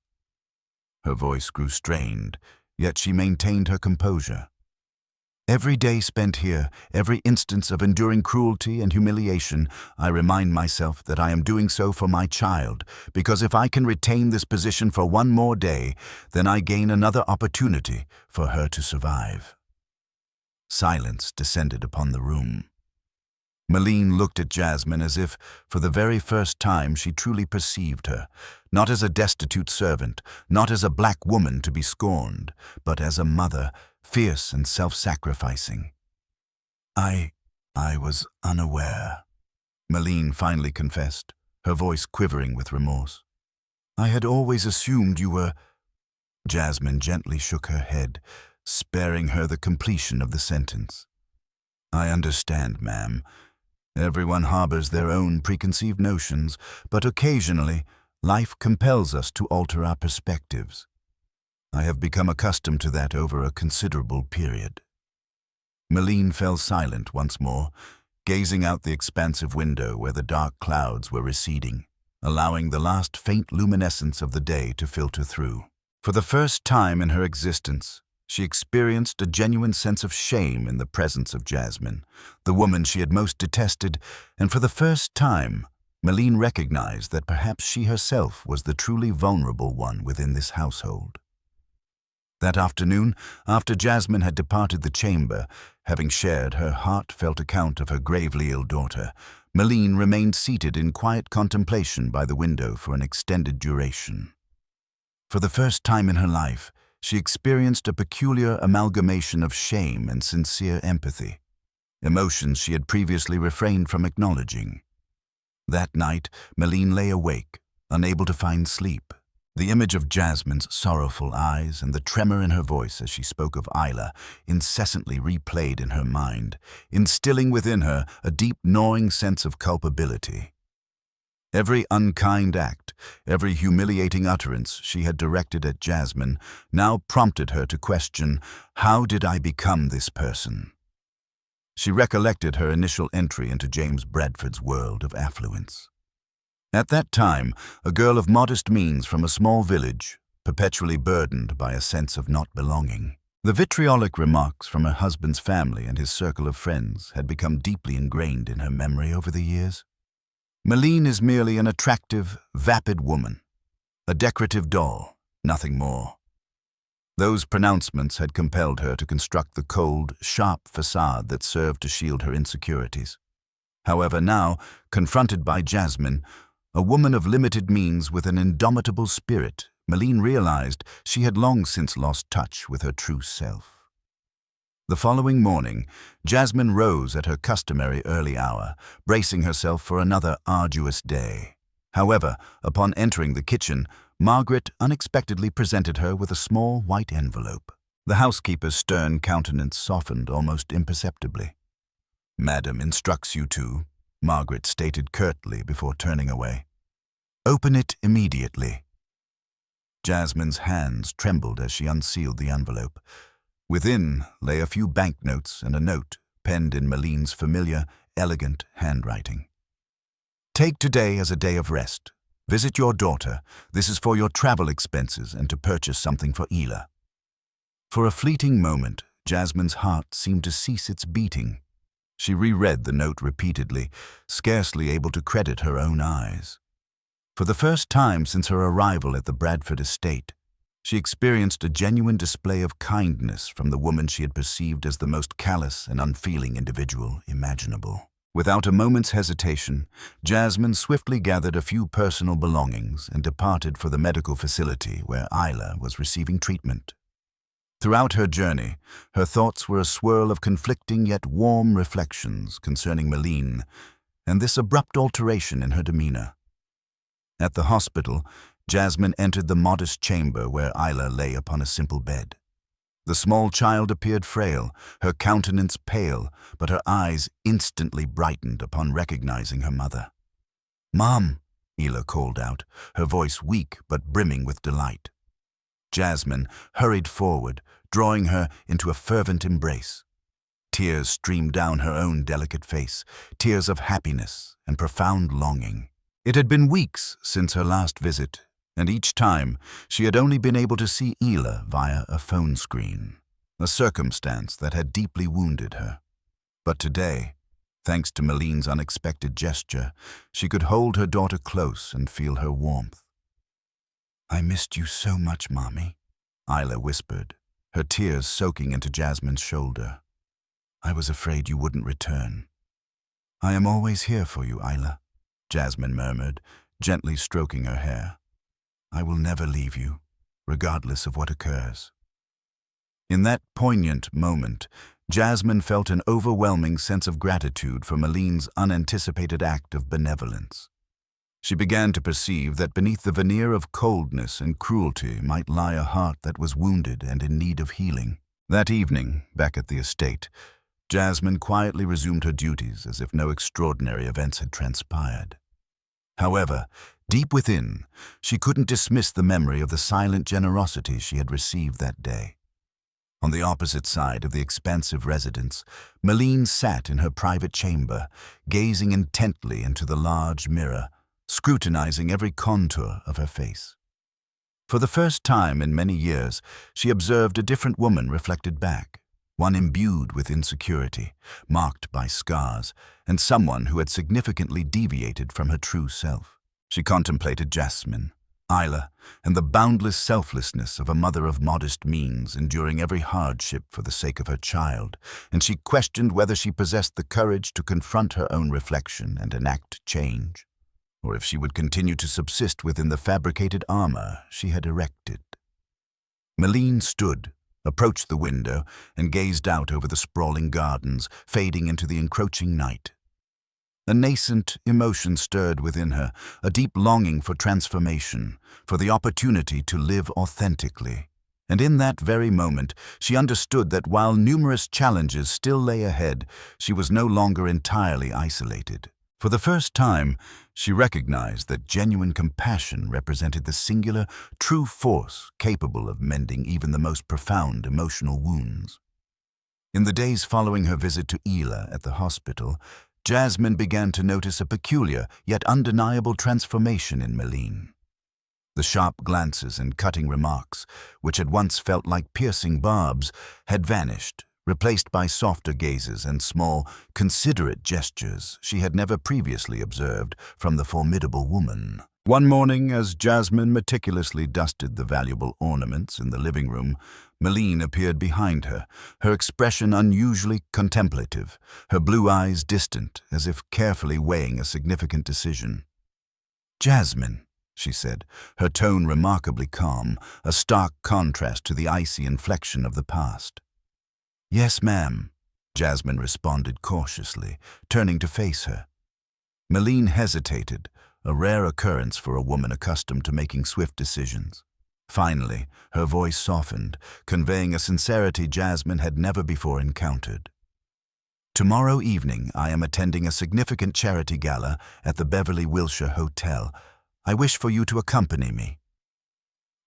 Her voice grew strained, yet she maintained her composure. "Every day spent here, every instance of enduring cruelty and humiliation, I remind myself that I am doing so for my child, because if I can retain this position for one more day, then I gain another opportunity for her to survive." Silence descended upon the room. Meline looked at Jasmine as if, for the very first time, she truly perceived her, not as a destitute servant, not as a black woman to be scorned, but as a mother, fierce and self-sacrificing. I was unaware," Meline finally confessed, her voice quivering with remorse. "I had always assumed you were—" Jasmine gently shook her head, sparing her the completion of the sentence. "I understand, ma'am. Everyone harbors their own preconceived notions, but occasionally life compels us to alter our perspectives. I have become accustomed to that over a considerable period." Meline fell silent once more, gazing out the expansive window where the dark clouds were receding, allowing the last faint luminescence of the day to filter through. For the first time in her existence, she experienced a genuine sense of shame in the presence of Jasmine, the woman she had most detested, and for the first time, Meline recognized that perhaps she herself was the truly vulnerable one within this household. That afternoon, after Jasmine had departed the chamber, having shared her heartfelt account of her gravely ill daughter, Meline remained seated in quiet contemplation by the window for an extended duration. For the first time in her life, she experienced a peculiar amalgamation of shame and sincere empathy, emotions she had previously refrained from acknowledging. That night, Meline lay awake, unable to find sleep. The image of Jasmine's sorrowful eyes and the tremor in her voice as she spoke of Isla incessantly replayed in her mind, instilling within her a deep, gnawing sense of culpability. Every unkind act, every humiliating utterance she had directed at Jasmine now prompted her to question, how did I become this person? She recollected her initial entry into James Bradford's world of affluence. At that time, a girl of modest means from a small village, perpetually burdened by a sense of not belonging. The vitriolic remarks from her husband's family and his circle of friends had become deeply ingrained in her memory over the years. Meline is merely an attractive, vapid woman, a decorative doll, nothing more. Those pronouncements had compelled her to construct the cold, sharp facade that served to shield her insecurities. However, now, confronted by Jasmine, a woman of limited means with an indomitable spirit, Meline realized she had long since lost touch with her true self. The following morning, Jasmine rose at her customary early hour, bracing herself for another arduous day. However, upon entering the kitchen, Margaret unexpectedly presented her with a small white envelope. The housekeeper's stern countenance softened almost imperceptibly. "Madam instructs you to," Margaret stated curtly before turning away. "Open it immediately." Jasmine's hands trembled as she unsealed the envelope. Within lay a few banknotes and a note penned in Meline's familiar, elegant handwriting. "Take today as a day of rest. Visit your daughter. This is for your travel expenses and to purchase something for Isla." For a fleeting moment, Jasmine's heart seemed to cease its beating. She reread the note repeatedly, scarcely able to credit her own eyes. For the first time since her arrival at the Bradford estate, she experienced a genuine display of kindness from the woman she had perceived as the most callous and unfeeling individual imaginable. Without a moment's hesitation, Jasmine swiftly gathered a few personal belongings and departed for the medical facility where Isla was receiving treatment. Throughout her journey, her thoughts were a swirl of conflicting yet warm reflections concerning Meline and this abrupt alteration in her demeanor. At the hospital, Jasmine entered the modest chamber where Isla lay upon a simple bed. The small child appeared frail, her countenance pale, but her eyes instantly brightened upon recognizing her mother. "Mom," Isla called out, her voice weak but brimming with delight. Jasmine hurried forward, drawing her into a fervent embrace. Tears streamed down her own delicate face, tears of happiness and profound longing. It had been weeks since her last visit, and each time she had only been able to see Isla via a phone screen, a circumstance that had deeply wounded her. But today, thanks to Meline's unexpected gesture, she could hold her daughter close and feel her warmth. "I missed you so much, Mommy," Isla whispered, her tears soaking into Jasmine's shoulder. "I was afraid you wouldn't return." "I am always here for you, Isla," Jasmine murmured, gently stroking her hair. "I will never leave you, regardless of what occurs." In that poignant moment, Jasmine felt an overwhelming sense of gratitude for Meline's unanticipated act of benevolence. She began to perceive that beneath the veneer of coldness and cruelty might lie a heart that was wounded and in need of healing. That evening, back at the estate, Jasmine quietly resumed her duties as if no extraordinary events had transpired. However, deep within, she couldn't dismiss the memory of the silent generosity she had received that day. On the opposite side of the expansive residence, Meline sat in her private chamber, gazing intently into the large mirror, scrutinizing every contour of her face. For the first time in many years, she observed a different woman reflected back, one imbued with insecurity, marked by scars, and someone who had significantly deviated from her true self. She contemplated Jasmine, Isla, and the boundless selflessness of a mother of modest means, enduring every hardship for the sake of her child, and she questioned whether she possessed the courage to confront her own reflection and enact change, or if she would continue to subsist within the fabricated armor she had erected. Meline stood, approached the window, and gazed out over the sprawling gardens, fading into the encroaching night. A nascent emotion stirred within her, a deep longing for transformation, for the opportunity to live authentically. And in that very moment, she understood that while numerous challenges still lay ahead, she was no longer entirely isolated. For the first time, she recognized that genuine compassion represented the singular, true force capable of mending even the most profound emotional wounds. In the days following her visit to Isla at the hospital, Jasmine began to notice a peculiar yet undeniable transformation in Meline. The sharp glances and cutting remarks, which had once felt like piercing barbs, had vanished, replaced by softer gazes and small, considerate gestures she had never previously observed from the formidable woman. One morning, as Jasmine meticulously dusted the valuable ornaments in the living room, Meline appeared behind her, her expression unusually contemplative, her blue eyes distant, as if carefully weighing a significant decision. "Jasmine," she said, her tone remarkably calm, a stark contrast to the icy inflection of the past. "Yes, ma'am," Jasmine responded cautiously, turning to face her. Meline hesitated, a rare occurrence for a woman accustomed to making swift decisions. Finally, her voice softened, conveying a sincerity Jasmine had never before encountered. "Tomorrow evening, I am attending a significant charity gala at the Beverly Wilshire Hotel. I wish for you to accompany me."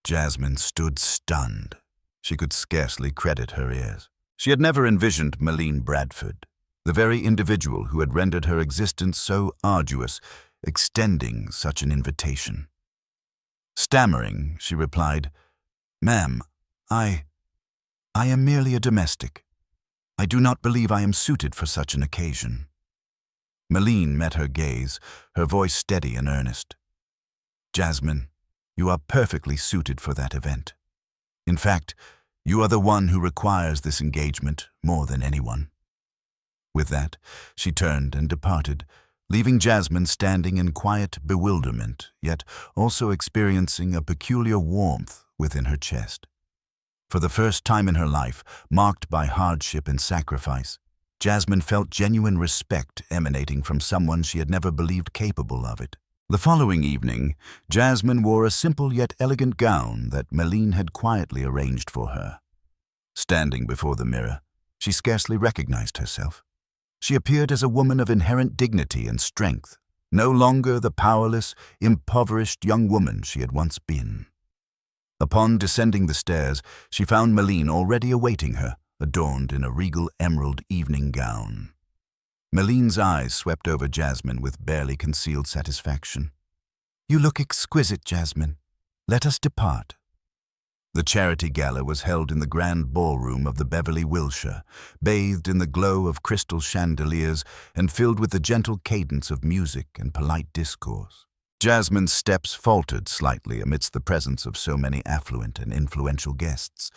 Jasmine stood stunned. She could scarcely credit her ears. She had never envisioned Meline Bradford, the very individual who had rendered her existence so arduous, extending such an invitation. Stammering, she replied, "Ma'am, I am merely a domestic. I do not believe I am suited for such an occasion." Meline met her gaze, her voice steady and earnest. "Jasmine, you are perfectly suited for that event. In fact, you are the one who requires this engagement more than anyone." With that, she turned and departed, leaving Jasmine standing in quiet bewilderment, yet also experiencing a peculiar warmth within her chest. For the first time in her life, marked by hardship and sacrifice, Jasmine felt genuine respect emanating from someone she had never believed capable of it. The following evening, Jasmine wore a simple yet elegant gown that Meline had quietly arranged for her. Standing before the mirror, she scarcely recognized herself. She appeared as a woman of inherent dignity and strength, no longer the powerless, impoverished young woman she had once been. Upon descending the stairs, she found Meline already awaiting her, adorned in a regal emerald evening gown. Meline's eyes swept over Jasmine with barely concealed satisfaction. "You look exquisite, Jasmine. Let us depart." The charity gala was held in the grand ballroom of the Beverly Wilshire, bathed in the glow of crystal chandeliers and filled with the gentle cadence of music and polite discourse. Jasmine's steps faltered slightly amidst the presence of so many affluent and influential guests,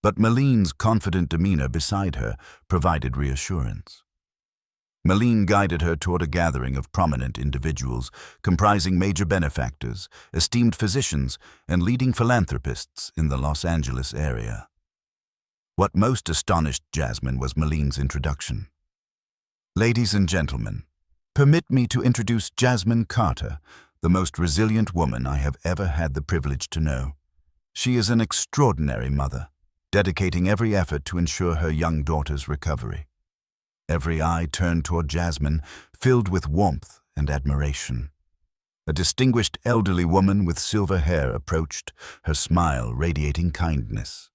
but Meline's confident demeanor beside her provided reassurance. Meline guided her toward a gathering of prominent individuals comprising major benefactors, esteemed physicians, and leading philanthropists in the Los Angeles area. What most astonished Jasmine was Meline's introduction. "Ladies and gentlemen, permit me to introduce Jasmine Carter, the most resilient woman I have ever had the privilege to know. She is an extraordinary mother, dedicating every effort to ensure her young daughter's recovery." Every eye turned toward Jasmine, filled with warmth and admiration. A distinguished elderly woman with silver hair approached, her smile radiating kindness.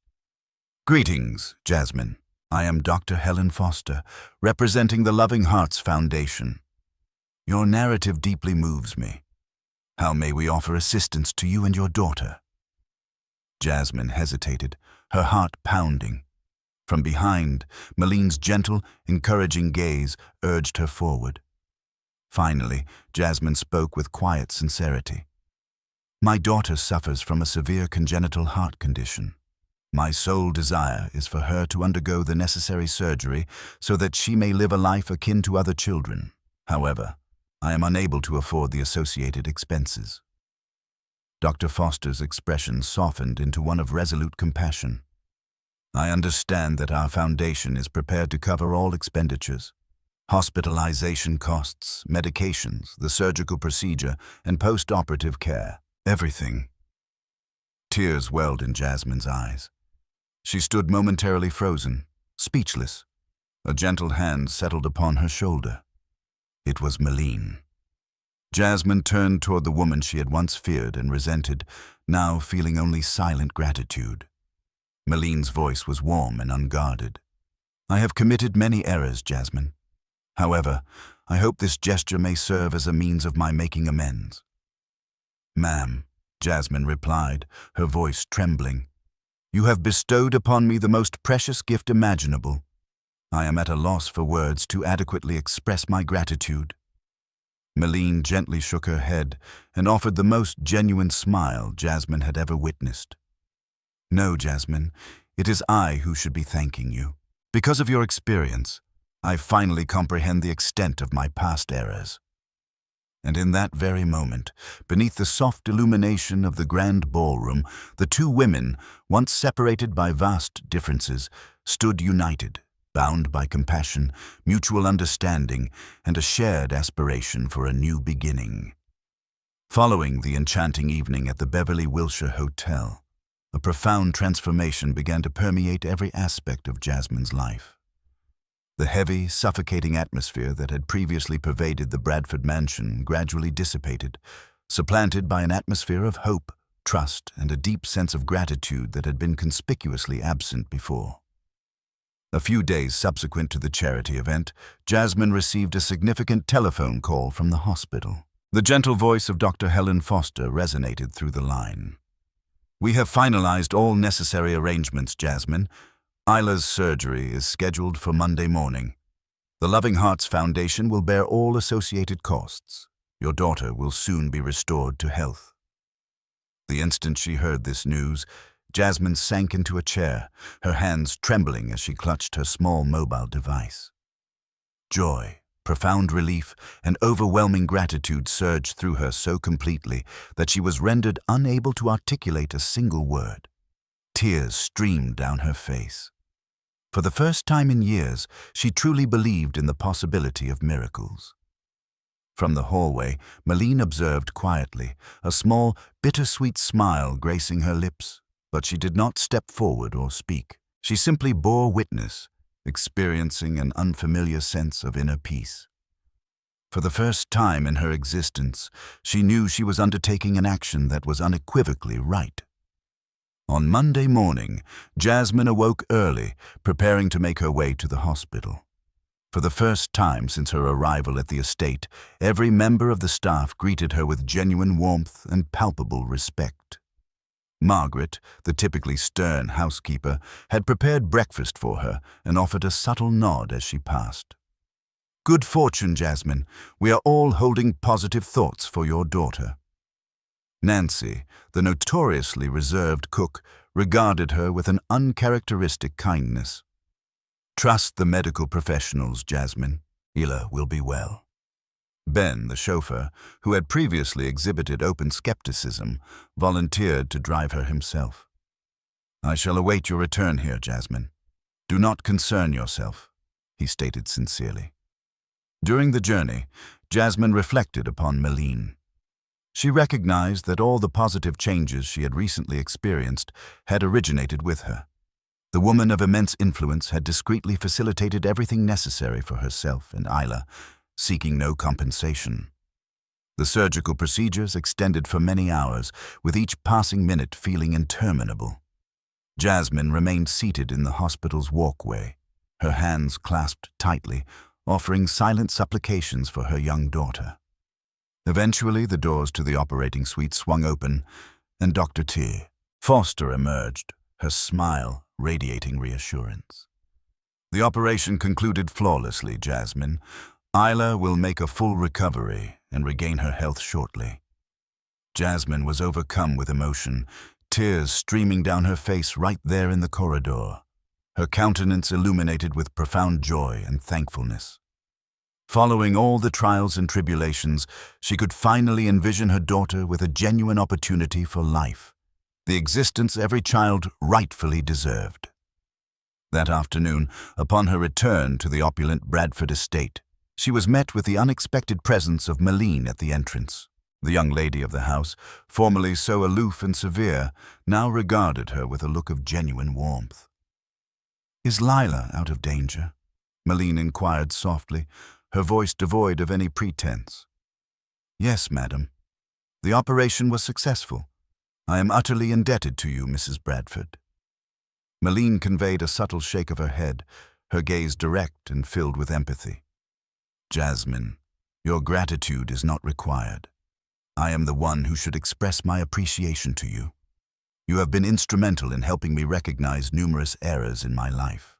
"Greetings, Jasmine. I am Dr. Helen Foster, representing the Loving Hearts Foundation. Your narrative deeply moves me. How may we offer assistance to you and your daughter?" Jasmine hesitated, her heart pounding. From behind, Meline's gentle, encouraging gaze urged her forward. Finally, Jasmine spoke with quiet sincerity. My daughter suffers from a severe congenital heart condition. My sole desire is for her to undergo the necessary surgery so that she may live a life akin to other children. However, I am unable to afford the associated expenses." Dr. Foster's expression softened into one of resolute compassion. "I understand that our foundation is prepared to cover all expenditures. Hospitalization costs, medications, the surgical procedure, and post-operative care. Everything." Tears welled in Jasmine's eyes. She stood momentarily frozen, speechless. A gentle hand settled upon her shoulder. It was Meline. Jasmine turned toward the woman she had once feared and resented, now feeling only silent gratitude. Meline's voice was warm and unguarded. "I have committed many errors, Jasmine. However, I hope this gesture may serve as a means of my making amends." "Ma'am," Jasmine replied, her voice trembling, "you have bestowed upon me the most precious gift imaginable. I am at a loss for words to adequately express my gratitude." Meline gently shook her head and offered the most genuine smile Jasmine had ever witnessed. "No, Jasmine, it is I who should be thanking you. Because of your experience, I finally comprehend the extent of my past errors." And in that very moment, beneath the soft illumination of the grand ballroom, the two women, once separated by vast differences, stood united, bound by compassion, mutual understanding, and a shared aspiration for a new beginning. Following the enchanting evening at the Beverly Wilshire Hotel, a profound transformation began to permeate every aspect of Jasmine's life. The heavy, suffocating atmosphere that had previously pervaded the Bradford mansion gradually dissipated, supplanted by an atmosphere of hope, trust, and a deep sense of gratitude that had been conspicuously absent before. A few days subsequent to the charity event, Jasmine received a significant telephone call from the hospital. The gentle voice of Dr. Helen Foster resonated through the line. "We have finalized all necessary arrangements, Jasmine. Isla's surgery is scheduled for Monday morning. The Loving Hearts Foundation will bear all associated costs. Your daughter will soon be restored to health." The instant she heard this news, Jasmine sank into a chair, her hands trembling as she clutched her small mobile device. Joy, profound relief, and overwhelming gratitude surged through her so completely that she was rendered unable to articulate a single word. Tears streamed down her face. For the first time in years, she truly believed in the possibility of miracles. From the hallway, Meline observed quietly, a small, bittersweet smile gracing her lips, but she did not step forward or speak. She simply bore witness, experiencing an unfamiliar sense of inner peace. For the first time in her existence, she knew she was undertaking an action that was unequivocally right. On Monday morning, Jasmine awoke early, preparing to make her way to the hospital. For the first time since her arrival at the estate, every member of the staff greeted her with genuine warmth and palpable respect. Margaret, the typically stern housekeeper, had prepared breakfast for her and offered a subtle nod as she passed. "Good fortune, Jasmine. We are all holding positive thoughts for your daughter." Nancy, the notoriously reserved cook, regarded her with an uncharacteristic kindness. "Trust the medical professionals, Jasmine. Ila will be well." Ben, the chauffeur, who had previously exhibited open skepticism, volunteered to drive her himself. "I shall await your return here, Jasmine. Do not concern yourself," he stated sincerely. During the journey, Jasmine reflected upon Meline. She recognized that all the positive changes she had recently experienced had originated with her. The woman of immense influence had discreetly facilitated everything necessary for herself and Isla, seeking no compensation. The surgical procedures extended for many hours, with each passing minute feeling interminable. Jasmine remained seated in the hospital's walkway, her hands clasped tightly, offering silent supplications for her young daughter. Eventually, the doors to the operating suite swung open, and Dr. T. Foster emerged, her smile radiating reassurance. "The operation concluded flawlessly, Jasmine. Isla will make a full recovery and regain her health shortly." Jasmine was overcome with emotion, tears streaming down her face right there in the corridor, her countenance illuminated with profound joy and thankfulness. Following all the trials and tribulations, she could finally envision her daughter with a genuine opportunity for life, the existence every child rightfully deserved. That afternoon, upon her return to the opulent Bradford estate, she was met with the unexpected presence of Meline at the entrance. The young lady of the house, formerly so aloof and severe, now regarded her with a look of genuine warmth. "Is Lila out of danger?" Meline inquired softly, her voice devoid of any pretense. "Yes, madam. The operation was successful. I am utterly indebted to you, Mrs. Bradford." Meline conveyed a subtle shake of her head, her gaze direct and filled with empathy. "Jasmine, your gratitude is not required. I am the one who should express my appreciation to you. You have been instrumental in helping me recognize numerous errors in my life."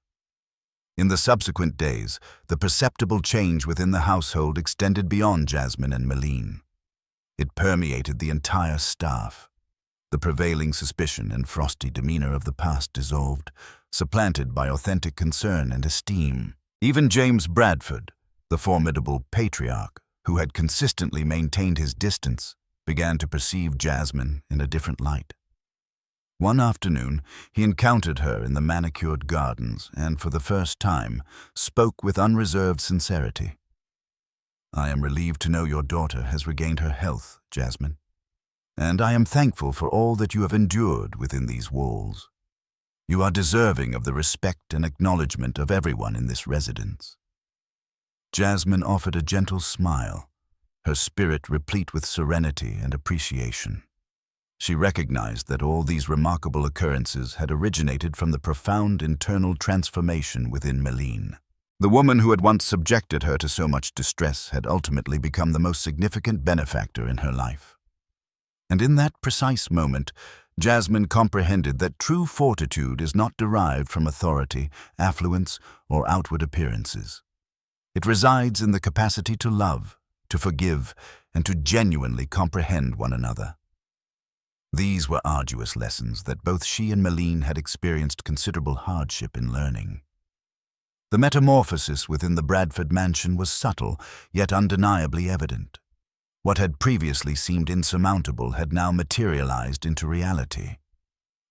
In the subsequent days, the perceptible change within the household extended beyond Jasmine and Meline. It permeated the entire staff. The prevailing suspicion and frosty demeanor of the past dissolved, supplanted by authentic concern and esteem. Even James Bradford, the formidable patriarch, who had consistently maintained his distance, began to perceive Jasmine in a different light. One afternoon, he encountered her in the manicured gardens and, for the first time, spoke with unreserved sincerity. "I am relieved to know your daughter has regained her health, Jasmine, and I am thankful for all that you have endured within these walls. You are deserving of the respect and acknowledgement of everyone in this residence." Jasmine offered a gentle smile, her spirit replete with serenity and appreciation. She recognized that all these remarkable occurrences had originated from the profound internal transformation within Meline. The woman who had once subjected her to so much distress had ultimately become the most significant benefactor in her life. And in that precise moment, Jasmine comprehended that true fortitude is not derived from authority, affluence, or outward appearances. It resides in the capacity to love, to forgive, and to genuinely comprehend one another. These were arduous lessons that both she and Meline had experienced considerable hardship in learning. The metamorphosis within the Bradford mansion was subtle, yet undeniably evident. What had previously seemed insurmountable had now materialized into reality.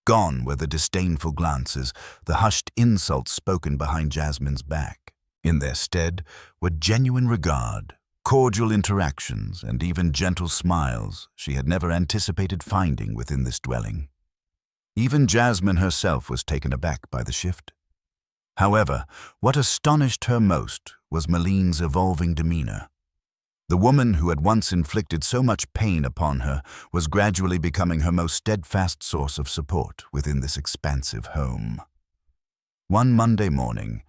Gone were the disdainful glances, the hushed insults spoken behind Jasmine's back. In their stead were genuine regard, cordial interactions, and even gentle smiles she had never anticipated finding within this dwelling. Even Jasmine herself was taken aback by the shift. However, what astonished her most was Meline's evolving demeanor. The woman who had once inflicted so much pain upon her was gradually becoming her most steadfast source of support within this expansive home. One Monday morning,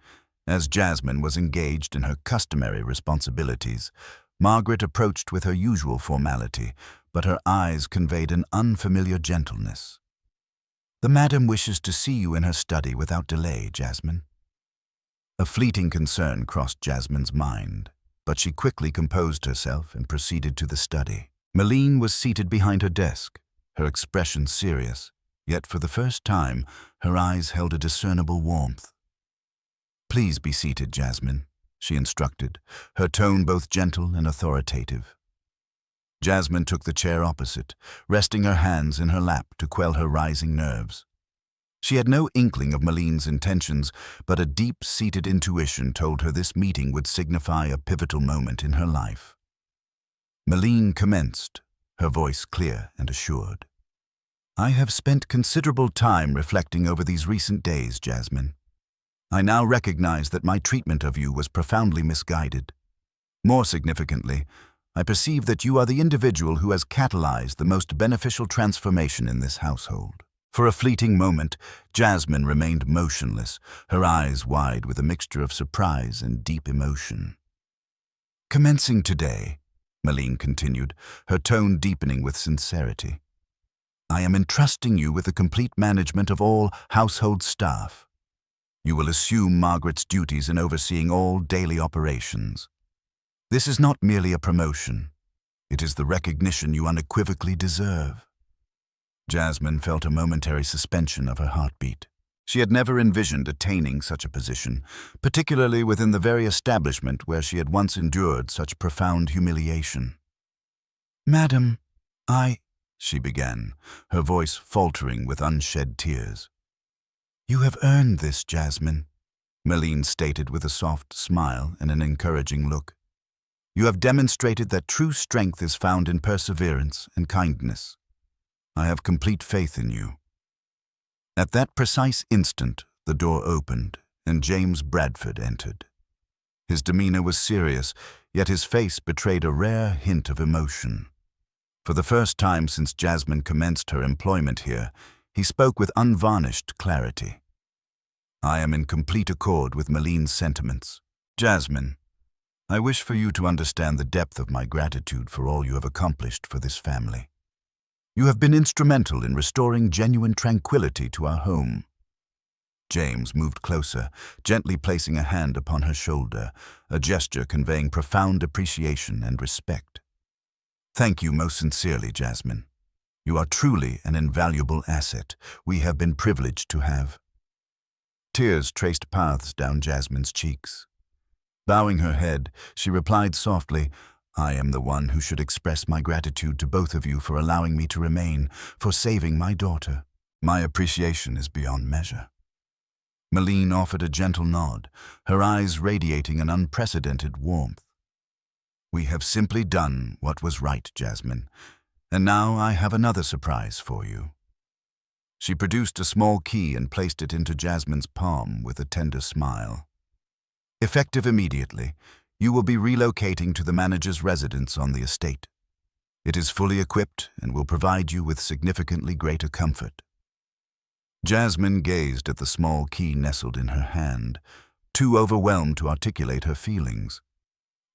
as Jasmine was engaged in her customary responsibilities, Margaret approached with her usual formality, but her eyes conveyed an unfamiliar gentleness. "The madam wishes to see you in her study without delay, Jasmine." A fleeting concern crossed Jasmine's mind, but she quickly composed herself and proceeded to the study. Meline was seated behind her desk, her expression serious, yet for the first time her eyes held a discernible warmth. "Please be seated, Jasmine," she instructed, her tone both gentle and authoritative. Jasmine took the chair opposite, resting her hands in her lap to quell her rising nerves. She had no inkling of Meline's intentions, but a deep-seated intuition told her this meeting would signify a pivotal moment in her life. Meline commenced, her voice clear and assured. "I have spent considerable time reflecting over these recent days, Jasmine. I now recognize that my treatment of you was profoundly misguided. More significantly, I perceive that you are the individual who has catalyzed the most beneficial transformation in this household." For a fleeting moment, Jasmine remained motionless, her eyes wide with a mixture of surprise and deep emotion. "Commencing today," Meline continued, her tone deepening with sincerity, "I am entrusting you with the complete management of all household staff. You will assume Margaret's duties in overseeing all daily operations. This is not merely a promotion. It is the recognition you unequivocally deserve." Jasmine felt a momentary suspension of her heartbeat. She had never envisioned attaining such a position, particularly within the very establishment where she had once endured such profound humiliation. "Madam, she began, her voice faltering with unshed tears. "You have earned this, Jasmine," Meline stated with a soft smile and an encouraging look. "You have demonstrated that true strength is found in perseverance and kindness. I have complete faith in you." At that precise instant, the door opened, and James Bradford entered. His demeanor was serious, yet his face betrayed a rare hint of emotion. For the first time since Jasmine commenced her employment here, he spoke with unvarnished clarity. "I am in complete accord with Meline's sentiments. Jasmine, I wish for you to understand the depth of my gratitude for all you have accomplished for this family. You have been instrumental in restoring genuine tranquility to our home." James moved closer, gently placing a hand upon her shoulder, a gesture conveying profound appreciation and respect. "Thank you most sincerely, Jasmine. You are truly an invaluable asset we have been privileged to have." Tears traced paths down Jasmine's cheeks. Bowing her head, she replied softly, "I am the one who should express my gratitude to both of you for allowing me to remain, for saving my daughter. My appreciation is beyond measure." Meline offered a gentle nod, her eyes radiating an unprecedented warmth. "We have simply done what was right, Jasmine, and now I have another surprise for you." She produced a small key and placed it into Jasmine's palm with a tender smile. "Effective immediately, you will be relocating to the manager's residence on the estate. It is fully equipped and will provide you with significantly greater comfort." Jasmine gazed at the small key nestled in her hand, too overwhelmed to articulate her feelings.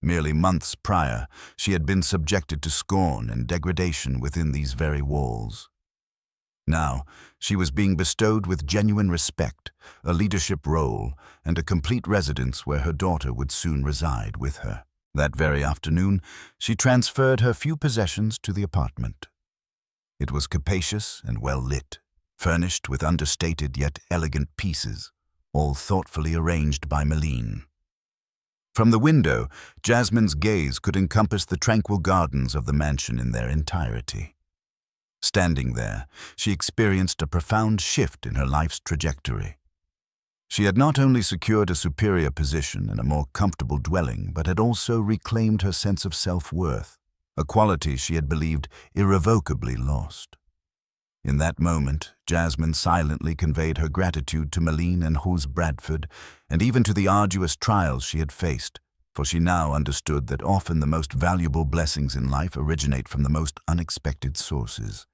Merely months prior, she had been subjected to scorn and degradation within these very walls. Now, she was being bestowed with genuine respect, a leadership role, and a complete residence where her daughter would soon reside with her. That very afternoon, she transferred her few possessions to the apartment. It was capacious and well lit, furnished with understated yet elegant pieces, all thoughtfully arranged by Meline. From the window, Jasmine's gaze could encompass the tranquil gardens of the mansion in their entirety. Standing there, she experienced a profound shift in her life's trajectory. She had not only secured a superior position and a more comfortable dwelling, but had also reclaimed her sense of self-worth, a quality she had believed irrevocably lost. In that moment, Jasmine silently conveyed her gratitude to Meline and Rose Bradford, and even to the arduous trials she had faced, for she now understood that often the most valuable blessings in life originate from the most unexpected sources.